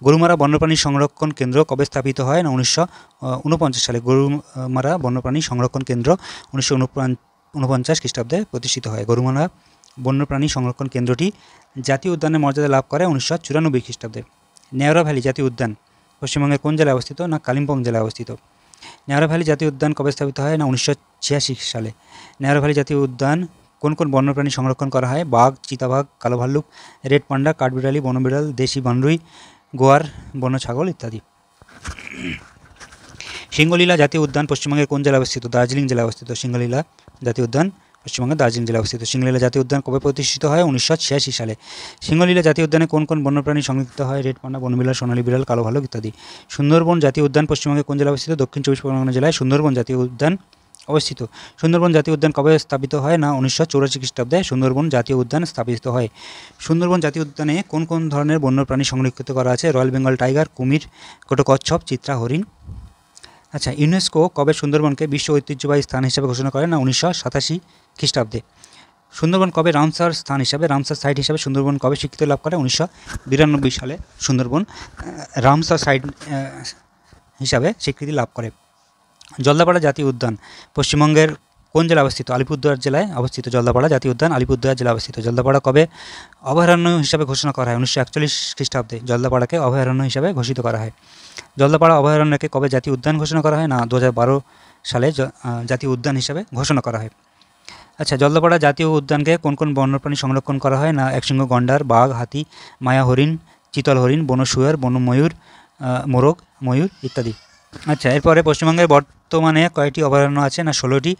গরুমারা বন্যপ্রাণী সংরক্ষণ কেন্দ্র কবে স্থাপিত হয়? না 1949 সালে গরুমারা বন্যপ্রাণী সংরক্ষণ কেন্দ্র 1949 খ্রিস্টাব্দে প্রতিষ্ঠিত হয়। গরুমারা বন্যপ্রাণী সংরক্ষণ কেন্দ্রটি জাতীয় উদ্যানের মর্যাদা লাভ করে 1994 খ্রিস্টাব্দে। নেওরা ভ্যালি জাতীয় উদ্যান পশ্চিমবঙ্গের কোন জেলায় অবস্থিত? না কালিম্পং জেলায় অবস্থিত। নেওরা ভ্যালি জাতীয় উদ্যান কবে স্থাপিত হয়? না 1986 সালে। নেওরা ভ্যালি জাতীয় উদ্যান কোন কোন বন্যপ্রাণী সংরক্ষণ করা হয়? বাঘ, চিতাবাঘ, কালো ভাল্লুক, রেড পান্ডা, কাঠবিড়ালি, বনবিড়াল, দেশি বানরুই, গোয়ার বন্য ছাগল ইত্যাদি। সিংহলীলা জাতীয় উদ্যান পশ্চিমবঙ্গের কোন জেলায় অবস্থিত? দার্জিলিং জেলায় অবস্থিত। সিংহলীলা জাতীয় উদ্যান পশ্চিমবঙ্গের দার্জিলিং জেলায় অবস্থিত। সিংহলীলা জাতীয় উদ্যান কবে প্রতিষ্ঠিত হয়? 1986 সালে। সিংহলীলা জাতীয় উদ্যানে কোন কোন বন্যপ্রাণী সংরক্ষিত হয়? রেড পান্ডা, বনবিড়াল, সোনালী বিড়াল, কালো ভাল্লুক ইত্যাদি। সুন্দরবন জাতীয় উদ্যান পশ্চিমবঙ্গের কোন জেলায় অবস্থিত? দক্ষিণ চব্বিশ পরগনা জেলায় সুন্দরবন জাতীয় উদ্যান অবস্থিত। সুন্দরবন জাতীয় উদ্যান কবে স্থাপিত হয়? না 1984 খ্রিস্টাব্দে সুন্দরবন জাতীয় উদ্যান স্থাপিত হয়। সুন্দরবন জাতীয় উদ্যানে কোন কোন ধরনের বন্যপ্রাণী সংরক্ষিত করা আছে? রয়্যাল বেঙ্গল টাইগার, কুমির, কোটো কচ্ছপ, চিত্রা হরিণ। আচ্ছা, ইউনেস্কো কবে সুন্দরবনকে বিশ্ব ঐতিহ্যবাহী স্থান হিসেবে ঘোষণা করে? না 1987 খ্রিস্টাব্দে। সুন্দরবন কবে রামসার স্থান হিসাবে রামসার সাইট হিসাবে সুন্দরবন কবে স্বীকৃতি লাভ করে? 1992 সালে সুন্দরবন রামসার সাইট হিসাবে স্বীকৃতি লাভ করে। জলদাপাড়া জাতীয় উদ্যান পশ্চিমবঙ্গের কোন জেলায় অবস্থিত? আলিপুরদুয়ার জেলায় অবস্থিত। জলদাপাড়া জাতীয় উদ্যান আলিপুরদুয়ার জেলায় অবস্থিত। জলদাপাড়া কবে অভয়ারণ্য হিসাবে ঘোষণা করা হয়? 1941 খ্রিস্টাব্দে জলদাপাড়াকে অভয়ারণ্য হিসাবে ঘোষিত করা হয়। জলদাপাড়া অভয়ারণ্যকে কবে জাতীয় উদ্যান ঘোষণা করা হয়? না 2012 সালে জাতীয় উদ্যান হিসাবে ঘোষণা করা হয়। আচ্ছা, জলদাপাড়া জাতীয় উদ্যানকে কোন কোন বন্যপ্রাণী সংরক্ষণ করা হয়? না একশৃঙ্গ গন্ডার, বাঘ, হাতি, মায়া হরিণ, চিতল হরিণ, বন শুয়োর, বন ময়ূর, মোরগ, ময়ূর ইত্যাদি। আচ্ছা, এরপরে পশ্চিমবঙ্গের বর্তমানে কয়টি অভয়ারণ্য আছে? না 16টি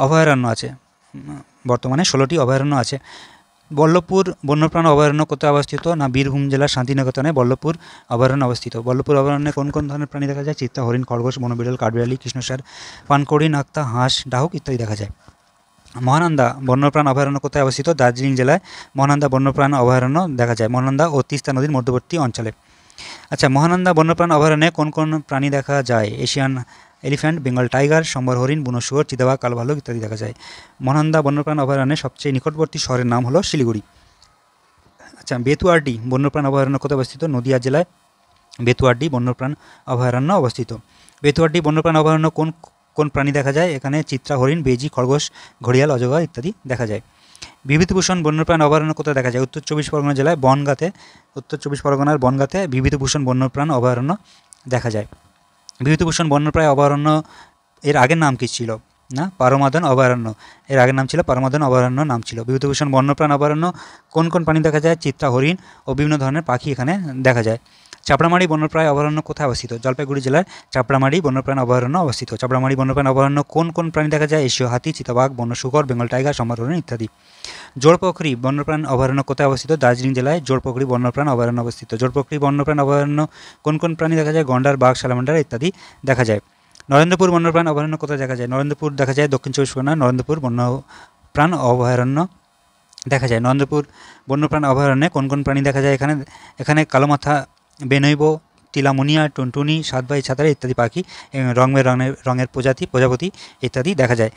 অভয়ারণ্য আছে। বর্তমানে 16টি অভয়ারণ্য আছে। বল্লভপুর বন্যপ্রাণ অভয়ারণ্য কোথায় অবস্থিত? না বীরভূম জেলার শান্তিনিকেতনে বল্লভপুর অভয়ারণ্য অবস্থিত। বল্লভপুর অভয়ারণ্যে কোন কোন ধরনের প্রাণী দেখা যায়? চিত্তা হরিণ, খরগোশ, বনবিড়াল, কাঠবিড়ালি, কৃষ্ণসার, পানকৌড়ি, নাক্তা, হাঁস, ডাহুক ইত্যাদি দেখা যায়। মহানন্দা বন্যপ্রাণ অভয়ারণ্য কোথায় অবস্থিত? দার্জিলিং জেলায় মহানন্দা বন্যপ্রাণ অভয়ারণ্য দেখা যায় মহানন্দা ও তিস্তা নদীর মধ্যবর্তী অঞ্চলে। আচ্ছা, মহানন্দা বন্যপ্রাণ অভয়ারণ্যে কোন কোন প্রাণী দেখা যায়? এশিয়ান এলিফ্যান্ট, বেঙ্গল টাইগার, সম্বর হরিণ, বুনো শুয়োর, চিতাবাঘ, কালো ভাল্লুক ইত্যাদি দেখা যায়। মহানন্দা বন্যপ্রাণ অভয়ারণ্যের সবচেয়ে নিকটবর্তী শহরের নাম হলো শিলিগুড়ি। আচ্ছা, বেতুয়ারডি বন্যপ্রাণ অভয়ারণ্য কোথায় অবস্থিত? নদিয়া জেলায় বেতুয়াড্ডি বন্যপ্রাণ অভয়ারণ্য অবস্থিত। বেতুয়াড্ডি বন্যপ্রাণ অভয়ারণ্য কোন কোন প্রাণী দেখা যায়? এখানে চিত্রা, হরিণ, বেজি, খরগোশ, ঘড়িয়াল, অজগর ইত্যাদি দেখা যায়। বিভূতিভূষণ বন্যপ্রাণ অভয়ারণ্য কোথায় দেখা যায়? উত্তর চব্বিশ পরগনা জেলায় বনগাঁতে, উত্তর চব্বিশ পরগনার বনগাঁতে বিভূতিভূষণ বন্যপ্রাণ অভয়ারণ্য দেখা যায়। বিভূতিভূষণ বন্যপ্রাণ অভয়ারণ্য এর আগের নাম কি ছিল? না, পারমাদন অভয়ারণ্য। এর আগের নাম ছিল পারমাদন অভয়ারণ্য নাম ছিল। বিভূতিভূষণ বন্যপ্রাণ অভয়ারণ্য কোন কোন প্রাণী দেখা যায়? চিত্রা, হরিণ ও বিভিন্ন ধরনের পাখি এখানে দেখা যায়। চাপড়ামারি বন্যপ্রাণ অভয়ারণ্য কোথায় অবস্থিত? জলপাইগুড়ি জেলার চাপড়ামারি বন্যপ্রাণ অভয়ারণ্য অবস্থিত। চাপড়ামারি বন্যপ্রাণ অভয়ারণ্য কোন কোন প্রাণী দেখা যায়? এশীয় হাতি, চিতাবাঘ, বন্য শুকর, বেঙ্গল টাইগার, সম্রাট হরিণ ইত্যাদি। জোড়পোখরি বন্যপ্রাণ অভয়ারণ্য কোথায় অবস্থিত? দার্জিলিং জেলায় জোড়পোখরি বন্যপ্রাণ অভয়ারণ্য অবস্থিত। জোড়পোখরি বন্যপ্রাণ অভয়ারণ্য কোন কোন প্রাণী দেখা যায়? গন্ডার, বাঘ, সালামান্ডার ইত্যাদি দেখা যায়। নরেন্দ্রপুর বন্যপ্রাণ অভয়ারণ্য কোথায় দেখা যায়? নরেন্দ্রপুর দেখা যায় দক্ষিণ চব্বিশ পরগনার নরেন্দ্রপুর বন্যপ্রাণ অভয়ারণ্য দেখা যায়। নরেন্দ্রপুর বন্যপ্রাণ অভয়ারণ্যে কোন কোন প্রাণী দেখা যায়? এখানে কালোমাথা, বেনৈব, টিলামুনিয়া, টুনটুনি, সাতভাই ছাতারে ইত্যাদি পাখি, রঙের প্রজাপতি ইত্যাদি দেখা যায়।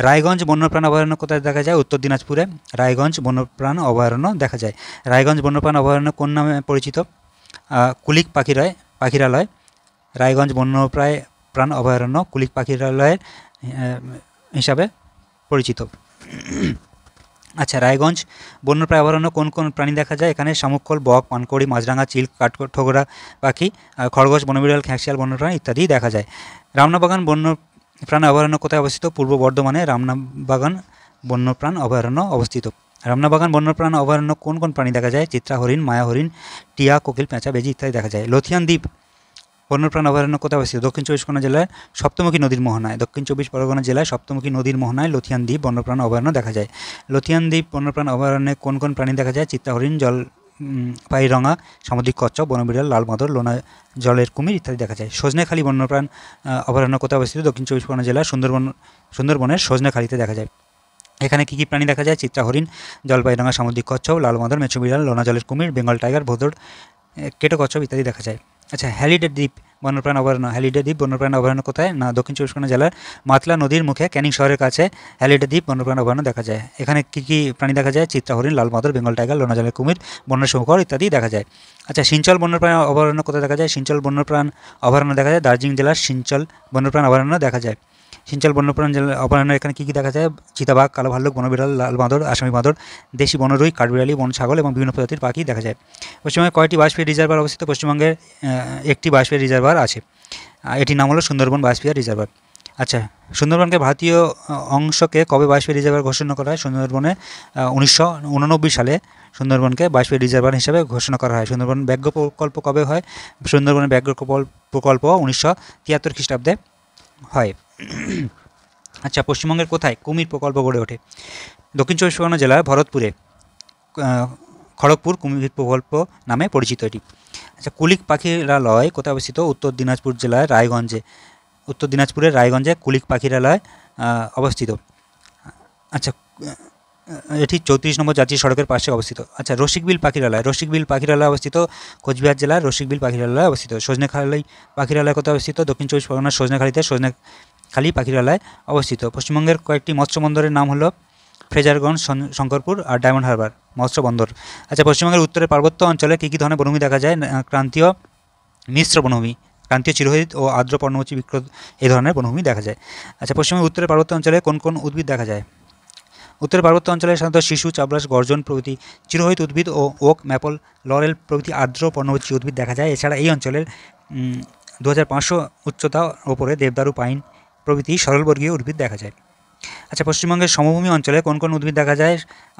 রায়গঞ্জ বন্যপ্রাণ অভয়ারণ্য কোথায় দেখা যায়? উত্তর দিনাজপুরে রায়গঞ্জ বন্যপ্রাণ অভয়ারণ্য দেখা যায়। রায়গঞ্জ বন্যপ্রাণ অভয়ারণ্য কোন নামে পরিচিত? কুলিক পাখিরালয়। রায়গঞ্জ বন্যপ্রাণ অভয়ারণ্য কুলিক পাখিরালয়ের হিসাবে পরিচিত। আচ্ছা, রায়গঞ্জ বন্যপ্রাণ অভয়ারণ্য কোন কোন প্রাণী দেখা যায়? এখানে শামুকখোল, বক, পানকৌড়ি, মাছরাঙা, চিল, কাঠঠোকরা পাখি, খরগোশ, বনবিড়াল, খ্যাঁকশিয়াল বন্যপ্রাণী ইত্যাদি দেখা যায়। রামনাবাগান বন্যপ্রাণ অভয়ারণ্য কোথায় অবস্থিত? পূর্ব বর্ধমানে রামনাবাগান বন্যপ্রাণ অভয়ারণ্য অবস্থিত। রামনাবাগান বন্যপ্রাণ অভয়ারণ্য কোন কোন প্রাণী দেখা যায়? চিত্রা, হরিণ, মায়া হরিণ, টিয়া, কোকিল, পেঁচা, বেজি ইত্যাদি দেখা যায়। লথিয়ান দ্বীপ বন্যপ্রাণ অভয়ারণ্য কোথায় অবস্থিত? দক্ষিণ চব্বিশ পরগনা জেলার সপ্তমুখী নদীর মোহনায়। দক্ষিণ চব্বিশ পরগনা জেলায় সপ্তমুখী নদীর মোহনায় লথিয়ান দ্বীপ বন্যপ্রাণ অভয়ারণ্য দেখা যায়। লথিয়ান দ্বীপ বন্যপ্রাণ অভয়ারণ্যে কোন কোন প্রাণী দেখা যায়? চিত্রা, হরিণ, পায়রাঙা, সামুদ্রিক কচ্ছপ, বনবিড়াল, লাল মাদর, লোনা জলের কুমির ইত্যাদি দেখা যায়। সজনেখালি বন্যপ্রাণ অভয়ারণ্য কোথায় অবস্থিত? দক্ষিণ চব্বিশ পরগনা জেলার সুন্দরবনের সজনেখালিতে দেখা যায়। এখানে কী কী প্রাণী দেখা যায়? চিত্রা, হরিণ, জলপাইরাঙা, সামুদ্রিক কচ্ছপ, লাল মাদর, মেচো বিড়াল, লোনা জলের কুমির, বেঙ্গল টাইগার, ভোঁদড়, কেটো কচ্ছপ ইত্যাদি দেখা যায়। আচ্ছা, হ্যালিডে দ্বীপ বন্যপ্রাণ অভয়ারণ্য। হ্যালিডে দ্বীপ বন্যপ্রাণ অভয়ারণ্য কোথায়? না, দক্ষিণ চব্বিশ পরগনা জেলার মাতলা নদীর মুখে ক্যানিং শহরের কাছে হ্যালিডে দ্বীপ বন্যপ্রাণ অভয়ারণ্য দেখা যায়। এখানে কী কী প্রাণী দেখা যায়? চিত্রা, হরিণ, লাল মাদর, বেঙ্গল টাইগার, লোনা জলের কুমির, বন্য শুকর ইত্যাদি দেখা যায়। আচ্ছা, সিঞ্চল বন্যপ্রাণ অভয়ারণ্য কোথায় দেখা যায়? সিঞ্চল বন্যপ্রাণ অভয়ারণ্য দেখা যায় দার্জিলিং জেলার সিঞ্চল বন্যপ্রাণ অভয়ারণ্য দেখা যায়। সিঞ্চল বন্যপ্রাণ অভয়ারণ্য এখানে কী কী দেখা যায়? চিতাবাঘ, কালো ভাল্লুক, বনবিড়াল, লাল বাঁদর, আসামি বাঁদর, দেশি বনরুই, কাঠবিড়ালি, বন ছাগল এবং বিভিন্ন প্রজাতির পাখি দেখা যায়। পশ্চিমবঙ্গে কয়টি বায়োস্ফিয়ার রিজার্ভার অবস্থিত? পশ্চিমবঙ্গে একটি বায়োস্ফিয়ার রিজার্ভার আছে। এটির নাম হলো সুন্দরবন বায়োস্ফিয়ার রিজার্ভার। আচ্ছা, সুন্দরবনকে ভারতীয় অংশকে কবে বায়োস্ফিয়ার রিজার্ভার ঘোষণা করা হয়? সুন্দরবনে 1989 সালে সুন্দরবনকে বায়োস্ফিয়ার রিজার্ভার হিসাবে ঘোষণা করা হয়। সুন্দরবন ব্যাঘ্র প্রকল্প কবে হয়? সুন্দরবনের ব্যাঘ্র প্রকল্প 1973 খ্রিস্টাব্দে হয়। আচ্ছা, পশ্চিমবঙ্গের কোথায় কুমির প্রকল্প গড়ে ওঠে? দক্ষিণ চব্বিশ পরগনা জেলার ভরতপুরে খড়গপুর কুমির প্রকল্প নামে পরিচিত এটি। আচ্ছা, কুলিক পাখিরালয় কোথায় অবস্থিত? উত্তর দিনাজপুর জেলার রায়গঞ্জে। উত্তর দিনাজপুরের রায়গঞ্জে কুলিক পাখিরালয় অবস্থিত। আচ্ছা, এটি 34 নম্বর জাতীয় সড়কের পাশে অবস্থিত। আচ্ছা, রসিকবিল পাখিরালয় অবস্থিত কোচবিহার জেলার রসিকবিল পাখিরালয় অবস্থিত। সজনেখালি পাখিরালয় কোথায় অবস্থিত? দক্ষিণ চব্বিশ পরগনার সজনেখালিতে সজনেখালি পাখিরালয় অবস্থিত। পশ্চিমবঙ্গের কয়েকটি মৎস্য বন্দরের নাম হলো ফ্রেজারগঞ্জ, শঙ্করপুর আর ডায়মন্ড হারবার মৎস্য বন্দর। আচ্ছা, পশ্চিমবঙ্গের উত্তরের পার্বত্য অঞ্চলে কী কী ধরনের বনভূমি দেখা যায়? ক্রান্তীয় মিশ্র বনভূমি, ক্রান্তীয় চিরহরিত ও আর্দ্র পর্ণমোচী বৃক্ষ এই ধরনের বনভূমি দেখা যায়। আচ্ছা, পশ্চিমবঙ্গের উত্তরের পার্বত্য অঞ্চলে কোন কোন উদ্ভিদ দেখা যায়? উত্তরের পার্বত্য অঞ্চলে সাধারণত শিশু, চাবড়াস, গর্জন প্রভৃতি চিরহরিত উদ্ভিদ ও ওক, ম্যাপল, লরেল প্রভৃতি আর্দ্র পর্ণমোচী উদ্ভিদ দেখা যায়। এছাড়া এই অঞ্চলের 2500 উচ্চতা ওপরে দেবদারু, পাইন প্রভৃতি সরলবর্গীয় উদ্ভিদ দেখা যায়। আচ্ছা, পশ্চিমবঙ্গের সমভূমি অঞ্চলে কোন কোন উদ্ভিদ দেখা যায়?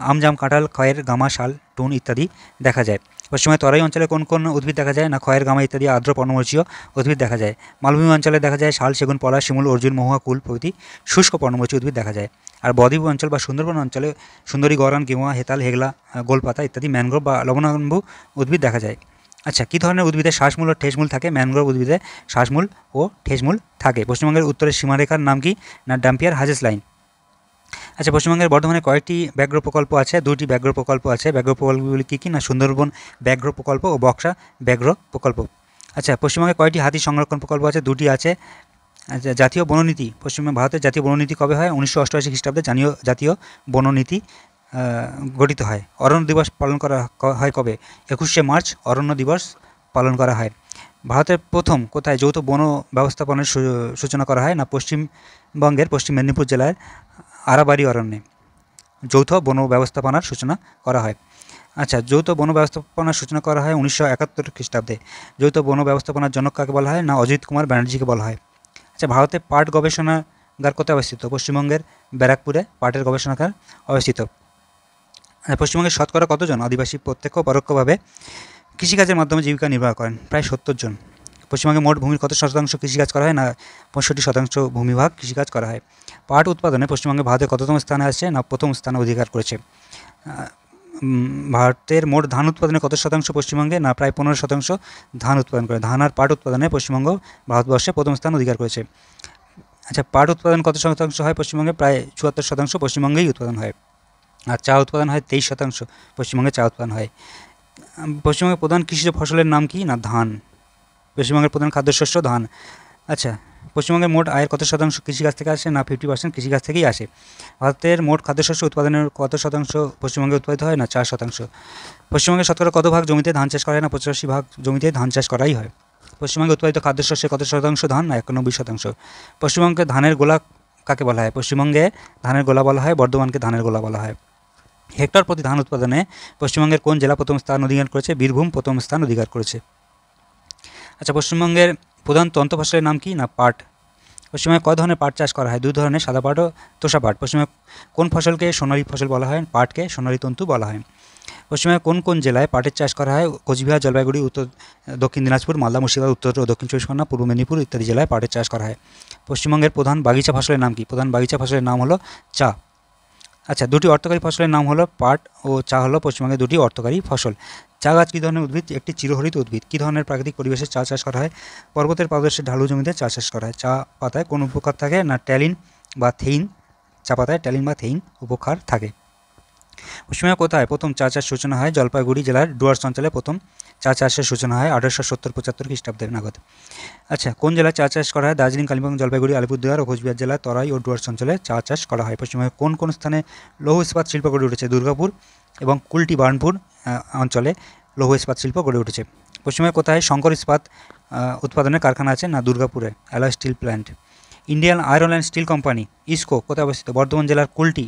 আম, জাম, কাঁঠাল, খয়ের, গামা, শাল, টুন ইত্যাদি দেখা যায়। পশ্চিমবঙ্গের তরাই অঞ্চলে কোন কোন উদ্ভিদ দেখা যায়? না, খয়ের, গামা ইত্যাদি আর্দ্র পর্ণমোচীয় উদ্ভিদ দেখা যায়। মালভূমি অঞ্চলে দেখা যায় শাল, সেগুন, পলাশ, শিমুল, অর্জুন, মহুয়া, কুল প্রভৃতি শুষ্ক পর্ণমোচী উদ্ভিদ দেখা যায়। আর বদ্বীপ অঞ্চল বা সুন্দরবন অঞ্চলে সুন্দরী, গরান, গেওয়া, হেতাল, হেগলা, গোলপাতা ইত্যাদি ম্যানগ্রোভ বা লবণাম্বু উদ্ভিদ দেখা যায়। আচ্ছা, কী ধরনের উদ্ভিদে শ্বাসমূল ও ঠেসমূল থাকে? ম্যানগ্রোভ উদ্ভিদে শ্বাসমূল ও ঠেসমূল থাকে। পশ্চিমবঙ্গের উত্তরের সীমারেখার নাম কি? না, ডাম্পিয়ার হাজেস লাইন। আচ্ছা, পশ্চিমবঙ্গের বর্ধমানে কয়েকটি ব্যাঘ্র প্রকল্প আছে? 2টি ব্যাঘ্র প্রকল্প আছে। ব্যাঘ্র প্রকল্পগুলি কী কী? না, সুন্দরবন ব্যাঘ্র প্রকল্প ও বক্সা ব্যাঘ্র প্রকল্প। আচ্ছা, পশ্চিমবঙ্গে কয়টি হাতি সংরক্ষণ প্রকল্প আছে? 2টি আছে। আচ্ছা, জাতীয় বননীতি পশ্চিমবঙ্গ ভারতের জাতীয় বননীতি কবে হয়? 1988 খ্রিস্টাব্দে জাতীয় বননীতি গঠিত হয়। অরণ্য দিবস পালন করা হয় কবে? 21শে মার্চ অরণ্য দিবস পালন করা হয়। ভারতের প্রথম কোথায় যৌথ বন ব্যবস্থাপনার সূচনা করা হয়? না পশ্চিমবঙ্গের পশ্চিম মেদিনীপুর জেলার আরাবাড়ি অরণ্যে যৌথ বন ব্যবস্থাপনার সূচনা করা হয়। আচ্ছা, যৌথ বন ব্যবস্থাপনার সূচনা করা হয় 1971 খ্রিস্টাব্দে। যৌথ বন ব্যবস্থাপনার জনক কাকে বলা হয়? না অজিত কুমার ব্যানার্জিকে বলা হয়। আচ্ছা, ভারতে পাট গবেষণাগার কোথায় অবস্থিত? পশ্চিমবঙ্গের ব্যারাকপুরে পাটের গবেষণাগার অবস্থিত। পশ্চিমবঙ্গের শতকরা কতজন আদিবাসী প্রত্যক্ষ ও পরোক্ষভাবে কৃষিকাজের মাধ্যমে জীবিকা নির্বাহ করেন? প্রায় 70 জন। পশ্চিমবঙ্গে মোট ভূমির কত শতাংশ কৃষিকাজ করা হয়? না 65% ভূমিভাগ কৃষিকাজ করা হয়। পাট উৎপাদনে পশ্চিমবঙ্গে ভারতের কততম স্থানে আছে? না প্রথম স্থানে অধিকার করেছে। ভারতের মোট ধান উৎপাদনে কত শতাংশ পশ্চিমবঙ্গে? না প্রায় 15% ধান উৎপাদন করে। ধান আর পাট উৎপাদনে পশ্চিমবঙ্গ ভারতবর্ষে প্রথম স্থান অধিকার করেছে। আচ্ছা, পাট উৎপাদন কত শতাংশ হয় পশ্চিমবঙ্গে? প্রায় 74% পশ্চিমবঙ্গেই উৎপাদন হয়। আর চা উৎপাদন হয় 23%, পশ্চিমবঙ্গে চা উৎপাদন হয়। পশ্চিমবঙ্গের প্রধান কৃষিজ ফসলের নাম কি? না ধান। পশ্চিমবঙ্গের প্রধান খাদ্যশস্য ধান। আচ্ছা, পশ্চিমবঙ্গের মোট আয়ের কত শতাংশ কৃষিকাজ থেকে আসে? না 50% কৃষিকাজ থেকেই আসে। ভারতের মোট খাদ্যশস্য উৎপাদনের কত শতাংশ পশ্চিমবঙ্গে উৎপাদিত হয়? না 4%। পশ্চিমবঙ্গের শতকরা কত ভাগ জমিতে ধান চাষ করা হয়? না 85 ভাগ জমিতে ধান চাষ করাই হয়। পশ্চিমবঙ্গে উৎপাদিত খাদ্যশস্যের কত শতাংশ ধান? না 91%। পশ্চিমবঙ্গে ধানের গোলা কাকে বলা হয়? পশ্চিমবঙ্গে ধানের গোলা বলা হয় বর্ধমানকে ধানের গোলা বলা হয়। হেক্টর প্রতি ধান উৎপাদনে পশ্চিমবঙ্গের কোন জেলা প্রথম স্থান অধিকার করেছে? বীরভূম প্রথম স্থান অধিকার করেছে। আচ্ছা, পশ্চিমবঙ্গের প্রধান তন্তু ফসলের নাম কি? না পাট। পশ্চিমবঙ্গে কয় ধরনের পাট চাষ করা হয়? দুই ধরনের, সাদা পাট ও তোষা পাট। পশ্চিমবঙ্গে কোন ফসলকে সোনালী ফসল বলা হয়? পাটকে সোনালী তন্তু বলা হয়। পশ্চিমবঙ্গে কোন কোন জেলায় পাটের চাষ করা হয়? কোচবিহার, জলপাইগুড়ি, দক্ষিণ দিনাজপুর, মালদা, মুর্শিদাবাদ, উত্তর ও দক্ষিণ চব্বিশ পরগনা, পূর্ব মেদিনীপুর ইত্যাদি জেলায় পাটের চাষ করা হয়। পশ্চিমবঙ্গের প্রধান বাগিচা ফসলের নাম কি? প্রধান বাগিচা ফসলের নাম হলো চা। আচ্ছা, দুটি অর্থকারী ফসলের নাম হলো পাট ও চা হলো পশ্চিমবঙ্গের দুটি অর্থকারী ফসল। চা গাছ কী ধরনের উদ্ভিদ? একটি চিরহরিত উদ্ভিদ। কী ধরনের প্রাকৃতিক পরিবেশে চা চাষ করা হয়? পর্বতের পাদদেশে ঢালু জমিতে চা চাষ করা হয়। চা পাতায় কোন উপকার থাকে? না ট্যালিন বা থেইন। চা পাতায় ট্যালিন বা থেইন উপকার থাকে। পশ্চিমবঙ্গে কোথায় প্রথম চা চাষ সূচনা হয়? জলপাইগুড়ি জেলার ডুয়ার্স অঞ্চলে প্রথম চা চাষের সূচনা হয় 1870-75 খ্রিস্টাব্দের নাগাদ। আচ্ছা, কোন জেলায় চা চাষ করা হয়? দার্জিলিং, কালিম্পং, জলপাইগুড়ি, আলিপুরদুয়ার ও কোচবিহার জেলায় তরাই ও ডুয়ার্স অঞ্চলে চা চাষ করা হয়। পশ্চিমবঙ্গের কোন কোন স্থানে লৌহ ইস্পাত শিল্প গড়ে উঠেছে? দুর্গাপুর এবং কুলটি বার্নপুর অঞ্চলে লৌহ ইস্পাত শিল্প গড়ে উঠেছে। পশ্চিমবঙ্গে কোথায় শঙ্কর ইস্পাত উৎপাদনের কারখানা আছে? না দুর্গাপুরে, Alloy Steel Plant. Indian Iron and Steel Company IISCO কোথায় অবস্থিত? বর্ধমান জেলার কুলটি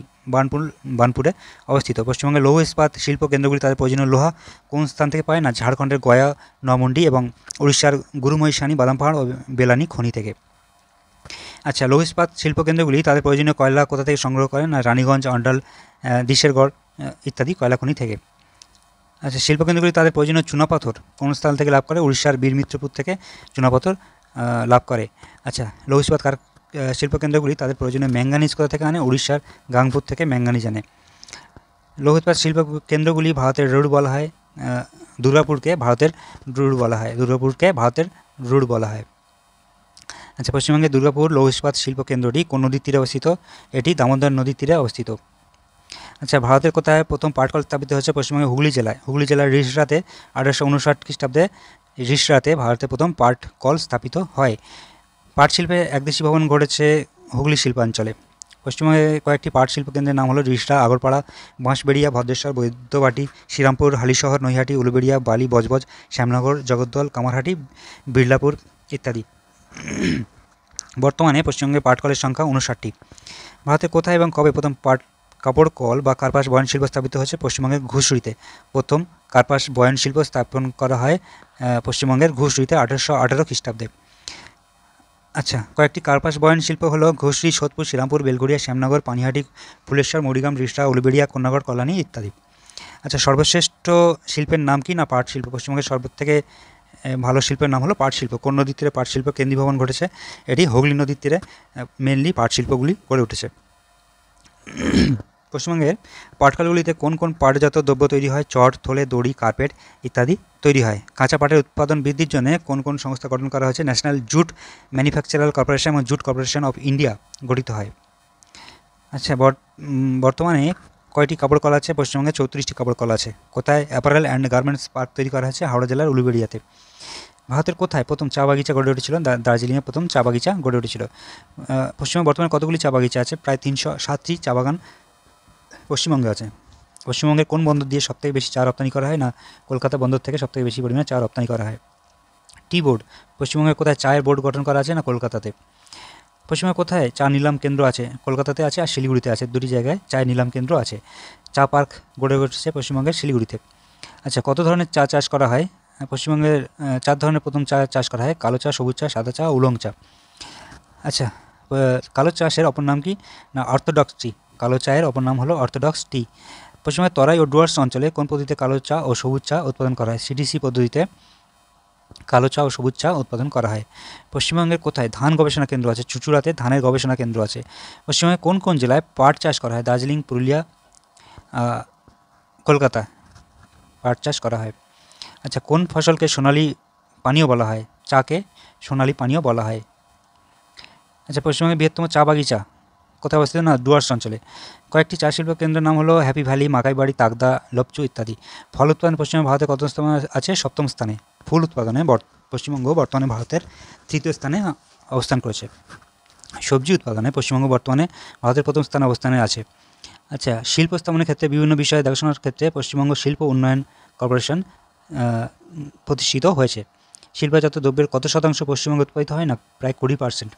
বার্নপুরে অবস্থিত। পশ্চিমবঙ্গের লৌহ ইস্পাত শিল্প কেন্দ্রগুলি তাদের প্রয়োজনীয় লোহা কোন স্থান থেকে পায়? না ঝাড়খণ্ডের গয়া, নমন্ডি এবং উড়িষ্যার গুরুমহিষানি, বাদামপাহাড় ও বেলানি খনি থেকে। আচ্ছা, লৌহ ইস্পাত শিল্প কেন্দ্রগুলি তাদের প্রয়োজনীয় কয়লা কোথা থেকে সংগ্রহ করে? না রানীগঞ্জ, অন্ডাল, দিশেরগড় ইত্যাদি কয়লা খনি থেকে। আচ্ছা, শিল্পকেন্দ্রগুলি তাদের প্রয়োজনীয় চুনাপাথর কোন স্থান থেকে লাভ করে? উড়িষ্যার বীরমিত্রপুর থেকে চুনাপাথর লাভ করে। আচ্ছা, লৌহ ইস্পাত শিল্পকেন্দ্রগুলি তাদের প্রয়োজনীয় ম্যাঙ্গানিজ কোথা থেকে আনে? উড়িষ্যার গাংপুর থেকে ম্যাঙ্গানিজ আনে। লৌহ ইস্পাত শিল্প কেন্দ্রগুলি ভারতের রুড় বলা হয়। দুর্গাপুরকে ভারতের রুড় বলা হয়। আচ্ছা, পশ্চিমবঙ্গের দুর্গাপুর লৌহ ইস্পাত শিল্প কেন্দ্রটি কোন নদীর তীরে অবস্থিত? এটি দামোদর নদীর তীরে অবস্থিত। আচ্ছা, ভারতের কোথায় প্রথম পাটকল স্থাপিত হয়েছে? পশ্চিমবঙ্গের হুগলি জেলার রিষড়াতে 1859 খ্রিস্টাব্দে রিষড়াতে ভারতের প্রথম পাট কল স্থাপিত হয়। পাট শিল্পে একদেশী ভবন ঘটেছে হুগলি শিল্পাঞ্চলে। পশ্চিমবঙ্গে কয়েকটি পাট শিল্প কেন্দ্রের নাম হলো রিষড়া, আগরপাড়া, বাঁশবেড়িয়া, ভদ্রেশ্বর, বৈদ্যবাটি, শ্রীরামপুর, হালিশহর, নৈহাটি, উলুবেড়িয়া, বালি, বজবজ, শ্যামনগর, জগদ্দল, কামারহাটি, বিড়লাপুর ইত্যাদি। বর্তমানে পশ্চিমবঙ্গে পাটকলের সংখ্যা 59টি। ভারতে কোথায় এবং কবে প্রথম কাপড় কল বা কার্পাস বয়ন শিল্প স্থাপিত হয়েছে? পশ্চিমবঙ্গের ঘুষড়িতে। প্রথম কার্পাস বয়ন শিল্প স্থাপন করা হয় পশ্চিমবঙ্গের ঘুষড়িতে 1818 খ্রিস্টাব্দে। আচ্ছা, কয়েকটি কার্পাস বয়ন শিল্প হলো ঘুষড়ি, সোদপুর, শ্রীরামপুর, বেলঘরিয়া, শ্যামনগর, পানিহাটি, ফুলেশ্বর, মরিগ্রাম, রিষড়া, উলুবেড়িয়া, কন্যাগড়, কল্যাণী ইত্যাদি। আচ্ছা, সর্বশ্রেষ্ঠ শিল্পের নাম কি? না পাট শিল্প। পশ্চিমবঙ্গের সর্বথেকে ভালো শিল্পের নাম হলো পাট শিল্প। কোন নদীর তীরে পাট শিল্প কেন্দ্রীভবন ঘটেছে? এটি হুগলি নদীর তীরে মেনলি পাট শিল্পগুলি গড়ে উঠেছে। পশ্চিমবঙ্গের পাটকলগুলিতে কোন কোন পাটজাত দ্রব্য তৈরি হয়? চট, থলে, দড়ি, কার্পেট ইত্যাদি তৈরি হয়। কাঁচা পাটের উৎপাদন বৃদ্ধির জন্য কোন কোন সংস্থা গঠন করা হয়েছে? ন্যাশনাল জুট ম্যানুফ্যাকচারার কর্পোরেশন এবং জুট কর্পোরেশন অফ ইন্ডিয়া গঠিত হয়। আচ্ছা, বর্তমানে কয়টি কাপড় কল আছে? পশ্চিমবঙ্গে 34টি কাপড় কল আছে। কোথায়? অ্যাপারেল অ্যান্ড গার্মেন্টস পার্ক তৈরি করা হয়েছে হাওড়া জেলার উলুবেড়িয়াতে। ভারতের কোথায় প্রথম চা বাগিচা গড়ে উঠেছিল? দার্জিলিংয়ে প্রথম চা বাগিচা গড়ে উঠেছিল। পশ্চিমবঙ্গে বর্তমানে কতগুলি চা বাগিচা আছে? প্রায় 307টি চা বাগান পশ্চিমবঙ্গে আছে। পশ্চিমবঙ্গের কোন বন্দর দিয়ে সবথেকে বেশি চা রপ্তানি করা হয়? না কলকাতা বন্দর থেকে সবথেকে বেশি পরিমাণে চা রপ্তানি করা হয়। টি বোর্ড পশ্চিমবঙ্গের কোথায় চায়ের বোর্ড গঠন করা আছে? না কলকাতাতে। পশ্চিমবঙ্গে কোথায় চা নিলাম কেন্দ্র আছে? কলকাতাতে আছে আর শিলিগুড়িতে আছে, দুটি জায়গায় চায়ের নিলাম কেন্দ্র আছে। চা পার্ক গড়ে উঠেছে পশ্চিমবঙ্গের শিলিগুড়িতে। আচ্ছা, কত ধরনের চা চাষ করা হয়? পশ্চিমবঙ্গের 4 ধরনের প্রথম চা চাষ করা হয়: কালো চা, সবুজ চা, সাদা চা, উলং চা। আচ্ছা, কালো চাষের অপর নাম কি? না অর্থোডক্স টি। কালো চায়ের অপর নাম হলো অর্থোডক্স টি। পশ্চিমবঙ্গের তরাই ও ডুয়ার্স অঞ্চলে কোন পদ্ধতিতে কালো চা ও সবুজ চা উৎপাদন করা হয়? সিডিসি পদ্ধতিতে কালো চা ও সবুজ চা উৎপাদন করা হয়। পশ্চিমবঙ্গের কোথায় ধান গবেষণা কেন্দ্র আছে? চুঁচুড়াতে ধানের গবেষণা কেন্দ্র আছে। পশ্চিমবঙ্গে কোন কোন জেলায় পাট চাষ করা হয়? দার্জিলিং, পুরুলিয়া, কলকাতা পাট চাষ করা হয়। আচ্ছা, কোন ফসলকে সোনালী পানীয় বলা হয়? চাকে সোনালী পানীয় বলা হয়। আচ্ছা, পশ্চিমবঙ্গের বৃহত্তম চা বাগিচা কোথায় অবস্থিত? না ডুয়ার্স অঞ্চলে। কয়েকটি চা শিল্প কেন্দ্রের নাম হলো হ্যাপি ভ্যালি, মাকাইবাড়ি, তাকদা, লপচু ইত্যাদি। ফল উৎপাদন পশ্চিমবঙ্গ ভারতের কত স্থানে আছে? 7ম স্থানে। ফুল উৎপাদনে পশ্চিমবঙ্গ বর্তমানে ভারতের 3য় স্থানে অবস্থান করেছে। সবজি উৎপাদনে পশ্চিমবঙ্গ বর্তমানে ভারতের 1ম স্থানে অবস্থানে আছে। আচ্ছা, শিল্প স্থাপনের ক্ষেত্রে বিভিন্ন বিষয়ে দেখাশোনার ক্ষেত্রে পশ্চিমবঙ্গ শিল্প উন্নয়ন কর্পোরেশন প্রতিষ্ঠিত হয়েছে। শিল্পজাত দ্রব্যের কত শতাংশ পশ্চিমবঙ্গে উৎপাদিত হয়? না প্রায় 20%।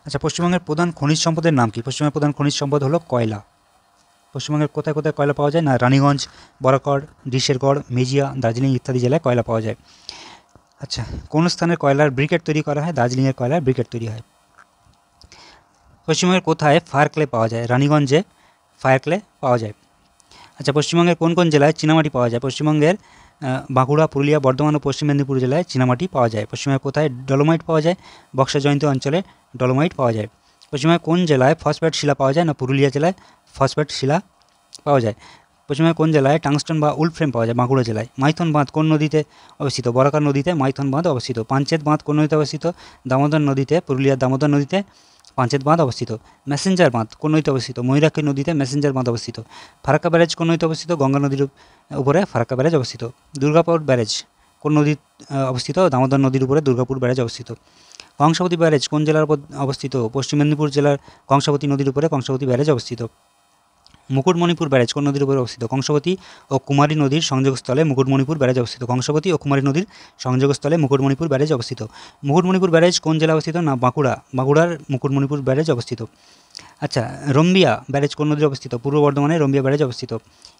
আচ্ছা, পশ্চিমবঙ্গের প্রধান খনিজ সম্পদের নাম কি? পশ্চিমবঙ্গের প্রধান খনিজ সম্পদ হলো কয়লা। পশ্চিমবঙ্গের কোথায় কোথায় কয়লা পাওয়া যায়? না রানীগঞ্জ, বরাকর, ডিশেরগড়, মেজিয়া, দার্জিলিং ইত্যাদি জেলায় কয়লা পাওয়া যায়। আচ্ছা, কোন স্থানের কয়লার ব্রিকেট তৈরি করা হয়? দার্জিলিংয়ের কয়লার ব্রিকেট তৈরি হয়। পশ্চিমবঙ্গের কোথায় ফায়ার ক্লে পাওয়া যায়? রানীগঞ্জে ফায়ার ক্লে পাওয়া যায়। আচ্ছা, পশ্চিমবঙ্গের কোন কোন জেলায় চীনামাটি পাওয়া যায়? পশ্চিমবঙ্গের বাঁকুড়া, পুরুলিয়া, বর্ধমান ও পশ্চিম মেদিনীপুর জেলায় চীনামাটি পাওয়া যায়। পশ্চিমবঙ্গের কোথায় ডলোমাইট পাওয়া যায়? বক্সা জয়ন্তী অঞ্চলে ডলোমাইট পাওয়া যায়। পশ্চিমবঙ্গের কোন জেলায় ফসফেট শিলা পাওয়া যায়? না পুরুলিয়া জেলায় ফসফেট শিলা পাওয়া যায়। পশ্চিমবঙ্গের কোন জেলায় টাংস্টন বা উলফ্রেম পাওয়া যায়? বাঁকুড়া জেলায়। মাইথন বাঁধ কোন নদীতে অবস্থিত? বরাকার নদীতে মাইথন বাঁধ অবস্থিত। পাঞ্চেত বাঁধ কোন নদীতে অবস্থিত? দামোদর নদীতে, পুরুলিয়ার দামোদর নদীতে পাঞ্চেত বাঁধ অবস্থিত। মেসেঞ্জার বাঁধ কোন নদীতে অবস্থিত? ময়ূরাক্ষী নদীতে মেসেঞ্জার বাঁধ অবস্থিত। ফারাক্কা ব্যারেজ কোন নদীতে অবস্থিত? গঙ্গা নদীর উপরে ফারাক্কা ব্যারেজ অবস্থিত। দুর্গাপুর ব্যারেজ কোন নদী অবস্থিত? দামোদর নদীর উপরে দুর্গাপুর ব্যারেজ অবস্থিত। কংসাবতী ব্যারেজ কোন জেলার উপর অবস্থিত? পশ্চিম মেদিনীপুর জেলার কংসাবতী নদীর উপরে কংসাবতী ব্যারেজ অবস্থিত। মুকুটমণিপুর ব্যারেজ কোন নদীর উপরে অবস্থিত? কংসাবতী ও কুমারী নদীর সংযোগস্থলে মুকুটমণিপুর ব্যারেজ অবস্থিত। কংসাবতী ও কুমারী নদীর সংযোগস্থলে মুকুটমণিপুর ব্যারেজ অবস্থিত। মুকুটমণিপুর ব্যারেজ কোন জেলা অবস্থিত? না বাঁকুড়া। বাঁকুড়ার মুকুটমণিপুর ব্যারেজ অবস্থিত। আচ্ছা, রম্বিয়া ব্যারেজ কোন নদীর অবস্থিত? পূর্ব বর্ধমানে রম্বিয়া ব্যারেজ অবস্থিত।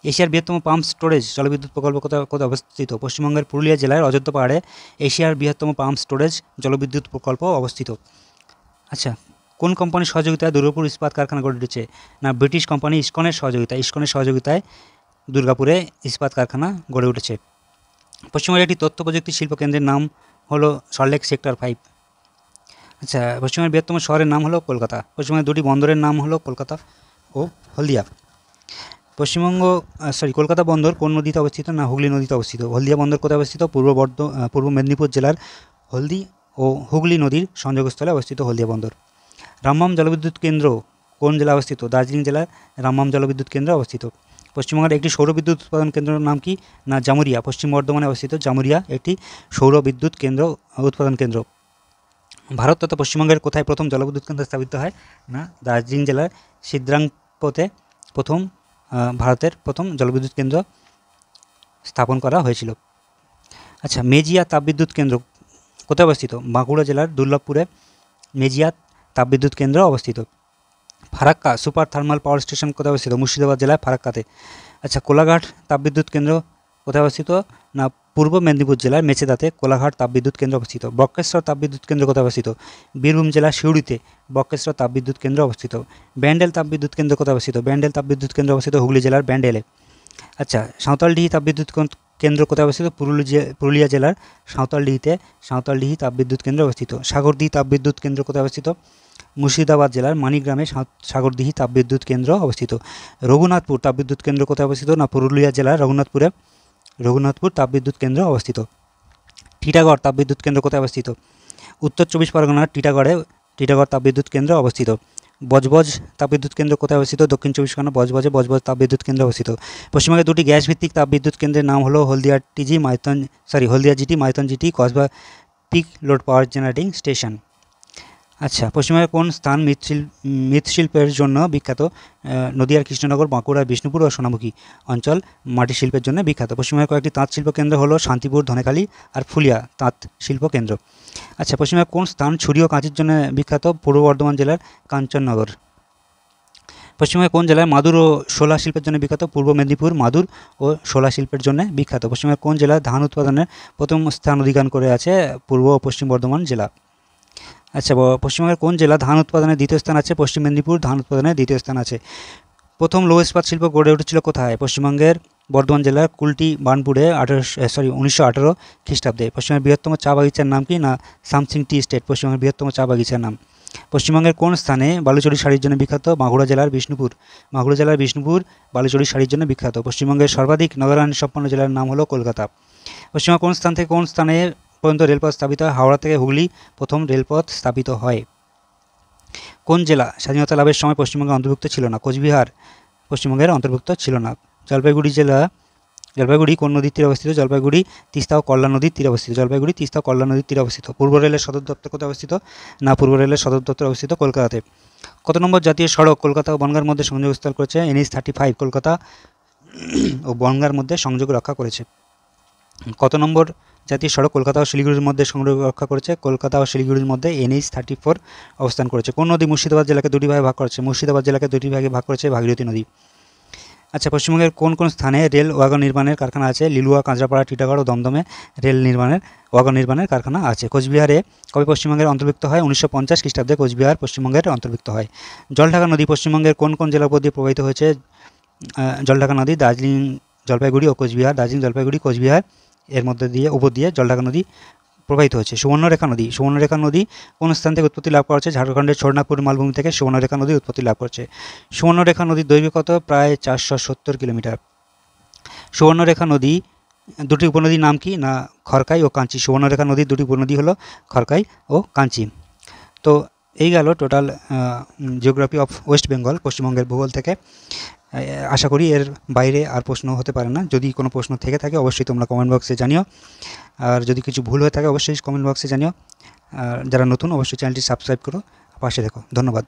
এশিয়ার বৃহত্তম পাম্প স্টোরেজ জলবিদ্যুৎ প্রকল্প কোথায় অবস্থিত? পশ্চিমবঙ্গের পুরুলিয়া জেলার অযোধ্যা পাহাড়ে এশিয়ার বৃহত্তম পাম্প স্টোরেজ জলবিদ্যুৎ প্রকল্প অবস্থিত। আচ্ছা, কোন কোম্পানির সহযোগিতায় দুর্গাপুর ইস্পাত কারখানা গড়ে উঠেছে? না ব্রিটিশ কোম্পানি ইস্কনের সহযোগিতায় দুর্গাপুরে ইস্পাত কারখানা গড়ে উঠেছে। পশ্চিমবঙ্গের একটি তথ্য প্রযুক্তি শিল্প কেন্দ্রের নাম হলো সল্টলেক সেক্টর 5। আচ্ছা, পশ্চিমবঙ্গের বৃহত্তম শহরের নাম হলো কলকাতা। পশ্চিমবঙ্গের দুটি বন্দরের নাম হলো কলকাতা ও হলদিয়া। কলকাতা বন্দর কোন নদীতে অবস্থিত? না হুগলি নদীতে অবস্থিত। হলদিয়া বন্দর কোথায় অবস্থিত? পূর্ব মেদিনীপুর জেলার হলদি ও হুগলি নদীর সংযোগস্থলে অবস্থিত হলদিয়া বন্দর। রামবাম জলবিদ্যুৎ কেন্দ্র কোন জেলা অবস্থিত? দার্জিলিং জেলার রামবাম জলবিদ্যুৎ কেন্দ্র অবস্থিত। পশ্চিমবঙ্গের একটি সৌরবিদ্যুৎ উৎপাদন কেন্দ্রের নাম কি? না জামুরিয়া। পশ্চিম বর্ধমানে অবস্থিত জামুরিয়া একটি সৌরবিদ্যুৎ কেন্দ্র উৎপাদন কেন্দ্র। ভারত তথা পশ্চিমবঙ্গের কোথায় প্রথম জলবিদ্যুৎ কেন্দ্র স্থাপিত হয়? না দার্জিলিং জেলার সিদ্রাংপতে ভারতের প্রথম জলবিদ্যুৎ কেন্দ্র স্থাপন করা হয়েছিল। আচ্ছা, মেজিয়া তাপবিদ্যুৎ কেন্দ্র কোথায় অবস্থিত? বাঁকুড়া জেলার দুর্লভপুরে মেজিয়া তাপবিদ্যুৎ কেন্দ্র অবস্থিত। Farakka super thermal power station কোথায় অবস্থিত? মুর্শিদাবাদ জেলায় ফারাক্কাতে। আচ্ছা, কোলাঘাট তাপবিদ্যুৎ কেন্দ্র কোথায় অবস্থিত? না পূর্ব মেদিনীপুর জেলার মেচেদাতে কোলাঘাট তাপবিদ্যুৎ কেন্দ্র অবস্থিত। বক্রেশ্বর তাপবিদ্যুৎ কেন্দ্র কোথায় অবস্থিত? বীরভূম জেলার সিউড়িতে বক্রেশ্বর তাপবিদ্যুৎ কেন্দ্র অবস্থিত। ব্যান্ডেল তাপবিদ্যুৎ কেন্দ্র কোথায় অবস্থিত? ব্যান্ডেল তাপবিদ্যুৎ কেন্দ্র অবস্থিত হুগলি জেলার ব্যান্ডেলে। আচ্ছা, সাঁওতালডিহি তাপবিদ্যুৎ কেন্দ্র কোথায় অবস্থিত? পুরুলিয়া জেলার সাঁওতালডিহি তাপবিদ্যুৎ কেন্দ্র অবস্থিত। সাগরদিহি তাপবিদ্যুৎ কেন্দ্র কোথায় অবস্থিত? মুর্শিদাবাদ জেলার মানিগ্রামে সাগরদিহি তাপবিদ্যুৎ কেন্দ্র অবস্থিত। রঘুনাথপুর তাপবিদ্যুৎ কেন্দ্র কোথায় অবস্থিত? না পুরুলিয়া জেলার রঘুনাথপুর তাপবিদ্যুৎ কেন্দ্র অবস্থিত। টিটাগড় তাপবিদ্যুৎ কেন্দ্র কোথায় অবস্থিত? উত্তর 24 পরগনার টিটাগড় তাপবিদ্যুৎ কেন্দ্র অবস্থিত। বজবজ তাপবিদ্যুৎ কেন্দ্র কোথায় অবস্থিত? দক্ষিণ 24 পরগনা বজবজ তাপবিদ্যুৎ কেন্দ্র অবস্থিত। পশ্চিমবঙ্গের দুটি গ্যাস ভিত্তিক তাপবিদ্যুৎ কেন্দ্রের নাম হলো Haldia GT, Maithon GT, Kasba peak load power generating station. আচ্ছা, পশ্চিমবঙ্গের কোন স্থান মৃৎশিল্পের জন্য বিখ্যাত? নদিয়ার কৃষ্ণনগর, বাঁকুড়ার বিষ্ণুপুর ও সোনামুখী অঞ্চল মাটি শিল্পের জন্য বিখ্যাত। পশ্চিমবঙ্গের কয়েকটি তাঁত শিল্প কেন্দ্র হলো শান্তিপুর, ধনেখালি আর ফুলিয়া তাঁত শিল্প কেন্দ্র। আচ্ছা, পশ্চিমবঙ্গের কোন স্থান ছুরি ও কাঁচির জন্য বিখ্যাত? পূর্ব বর্ধমান জেলার কাঞ্চননগর। পশ্চিমবঙ্গের কোন জেলায় মাদুর ও শোলা শিল্পের জন্য বিখ্যাত? পূর্ব মেদিনীপুর মাদুর ও শোলা শিল্পের জন্য বিখ্যাত। পশ্চিমবঙ্গের কোন জেলায় ধান উৎপাদনের প্রথম স্থান অধিকার করে আছে? পূর্ব ও পশ্চিম বর্ধমান জেলা। আচ্ছা, পশ্চিমবঙ্গের কোন জেলা ধান উৎপাদনের দ্বিতীয় স্থান আছে? পশ্চিম মেদিনীপুর ধান উৎপাদনের দ্বিতীয় স্থান আছে। প্রথম লৌহ ইস্পাত শিল্প গড়ে উঠেছিল কোথায়? পশ্চিমবঙ্গের বর্ধমান জেলার কুলটি বার্নপুরে 1918 খ্রিস্টাব্দে। পশ্চিমবঙ্গের বৃহত্তম চা বাগিচার নাম কি? না সামসিং টি স্টেট পশ্চিমবঙ্গের বৃহত্তম চা বাগিচার নাম। পশ্চিমবঙ্গের কোন স্থানে বালুচরী শাড়ির জন্য বিখ্যাত? বাঁকুড়া জেলার বিষ্ণুপুর বালুচরী শাড়ির জন্য বিখ্যাত। পশ্চিমবঙ্গের সর্বাধিক নগরায়ণ সম্পন্ন জেলার নাম হলো কলকাতা। পশ্চিমবঙ্গের কোন স্থান থেকে কোন স্থানে পর্যন্ত রেলপথ স্থাপিত হয়? হাওড়া থেকে হুগলি প্রথম রেলপথ স্থাপিত হয়। কোন জেলা স্বাধীনতা লাভের সময় পশ্চিমবঙ্গের অন্তর্ভুক্ত ছিল না? কোচবিহার পশ্চিমবঙ্গের অন্তর্ভুক্ত ছিল না। জলপাইগুড়ি কোন নদীর তীরে অবস্থিত? জলপাইগুড়ি তিস্তা ও কল্যাণ নদীর তীরে অবস্থিত। পূর্ব রেলের সদর দপ্তর কোথায় অবস্থিত? না পূর্ব রেলের সদর দপ্তর অবস্থিত কলকাতাতে। কত নম্বর জাতীয় সড়ক কলকাতা ও বনগাঁর মধ্যে সংযোগ স্থল করেছে? NH-35 কলকাতা ও বনগাঁর মধ্যে সংযোগ রক্ষা করেছে। কত নম্বর জাতীয় সড়ক কলকাতা ও শিলিগুড়ির মধ্যে সংযোগ রক্ষা করেছে? কলকাতা ও শিলিগুড়ির মধ্যে NH-34 অবস্থান করেছে। কোন নদী মুর্শিদাবাদ জেলাকে দুটি ভাগে ভাগ করেছে? মুর্শিদাবাদ জেলাকে দুটি ভাগে ভাগ করেছে ভাগীরথী নদী। আচ্ছা, পশ্চিমবঙ্গের কোন কোন স্থানে রেল ওয়াগন নির্মাণের কারখানা আছে? লিলুয়া, কাঁচরাপাড়া, টিটাগড় ও দমদমে রেল ওয়াগন নির্মাণের কারখানা আছে। কোচবিহারে কবে পশ্চিমবঙ্গের অন্তর্ভুক্ত হয়? 1950 খ্রিস্টাব্দে কোচবিহার পশ্চিমবঙ্গের অন্তর্ভুক্ত হয়। জলঢাকা নদী পশ্চিমবঙ্গের কোন কোন জেলার উপর দিয়ে প্রবাহিত হয়েছে? জলঢাকা নদী দার্জিলিং, জলপাইগুড়ি ও কোচবিহার। দার্জিলিং, জলপাইগুড়ি, কোচবিহার এর মধ্যে দিয়ে উপর দিয়ে জলঢাকা নদী প্রবাহিত হচ্ছে। সুবর্ণরেখা নদী কোন স্থান থেকে উৎপত্তি লাভ করেছে? ঝাড়খণ্ডের ছোটনাগপুর মালভূমি থেকে সুবর্ণরেখা নদী উৎপত্তি লাভ করছে। সুবর্ণরেখা নদীর দৈর্ঘ্য কত? প্রায় 470 কিলোমিটার। সুবর্ণরেখা নদী দুটি উপনদীর নাম কি? না খড়কাই ও কাঞ্চি। সুবর্ণরেখা নদীর দুটি উপনদী হলো খড়কাই ও কাঞ্চি। তো এই গেল total geography of West Bengal, পশ্চিমবঙ্গের ভূগোল থেকে। আশা করি এর বাইরে আর প্রশ্ন হতে পারে না। যদি কোনো প্রশ্ন থেকে থাকে অবশ্যই তোমরা কমেন্ট বক্সে জানিও, আর যদি কিছু ভুল হয়ে থাকে অবশ্যই কমেন্ট বক্সে জানিও। আর যারা নতুন অবশ্যই চ্যানেলটি সাবস্ক্রাইব করো, পাশে দেখো। ধন্যবাদ।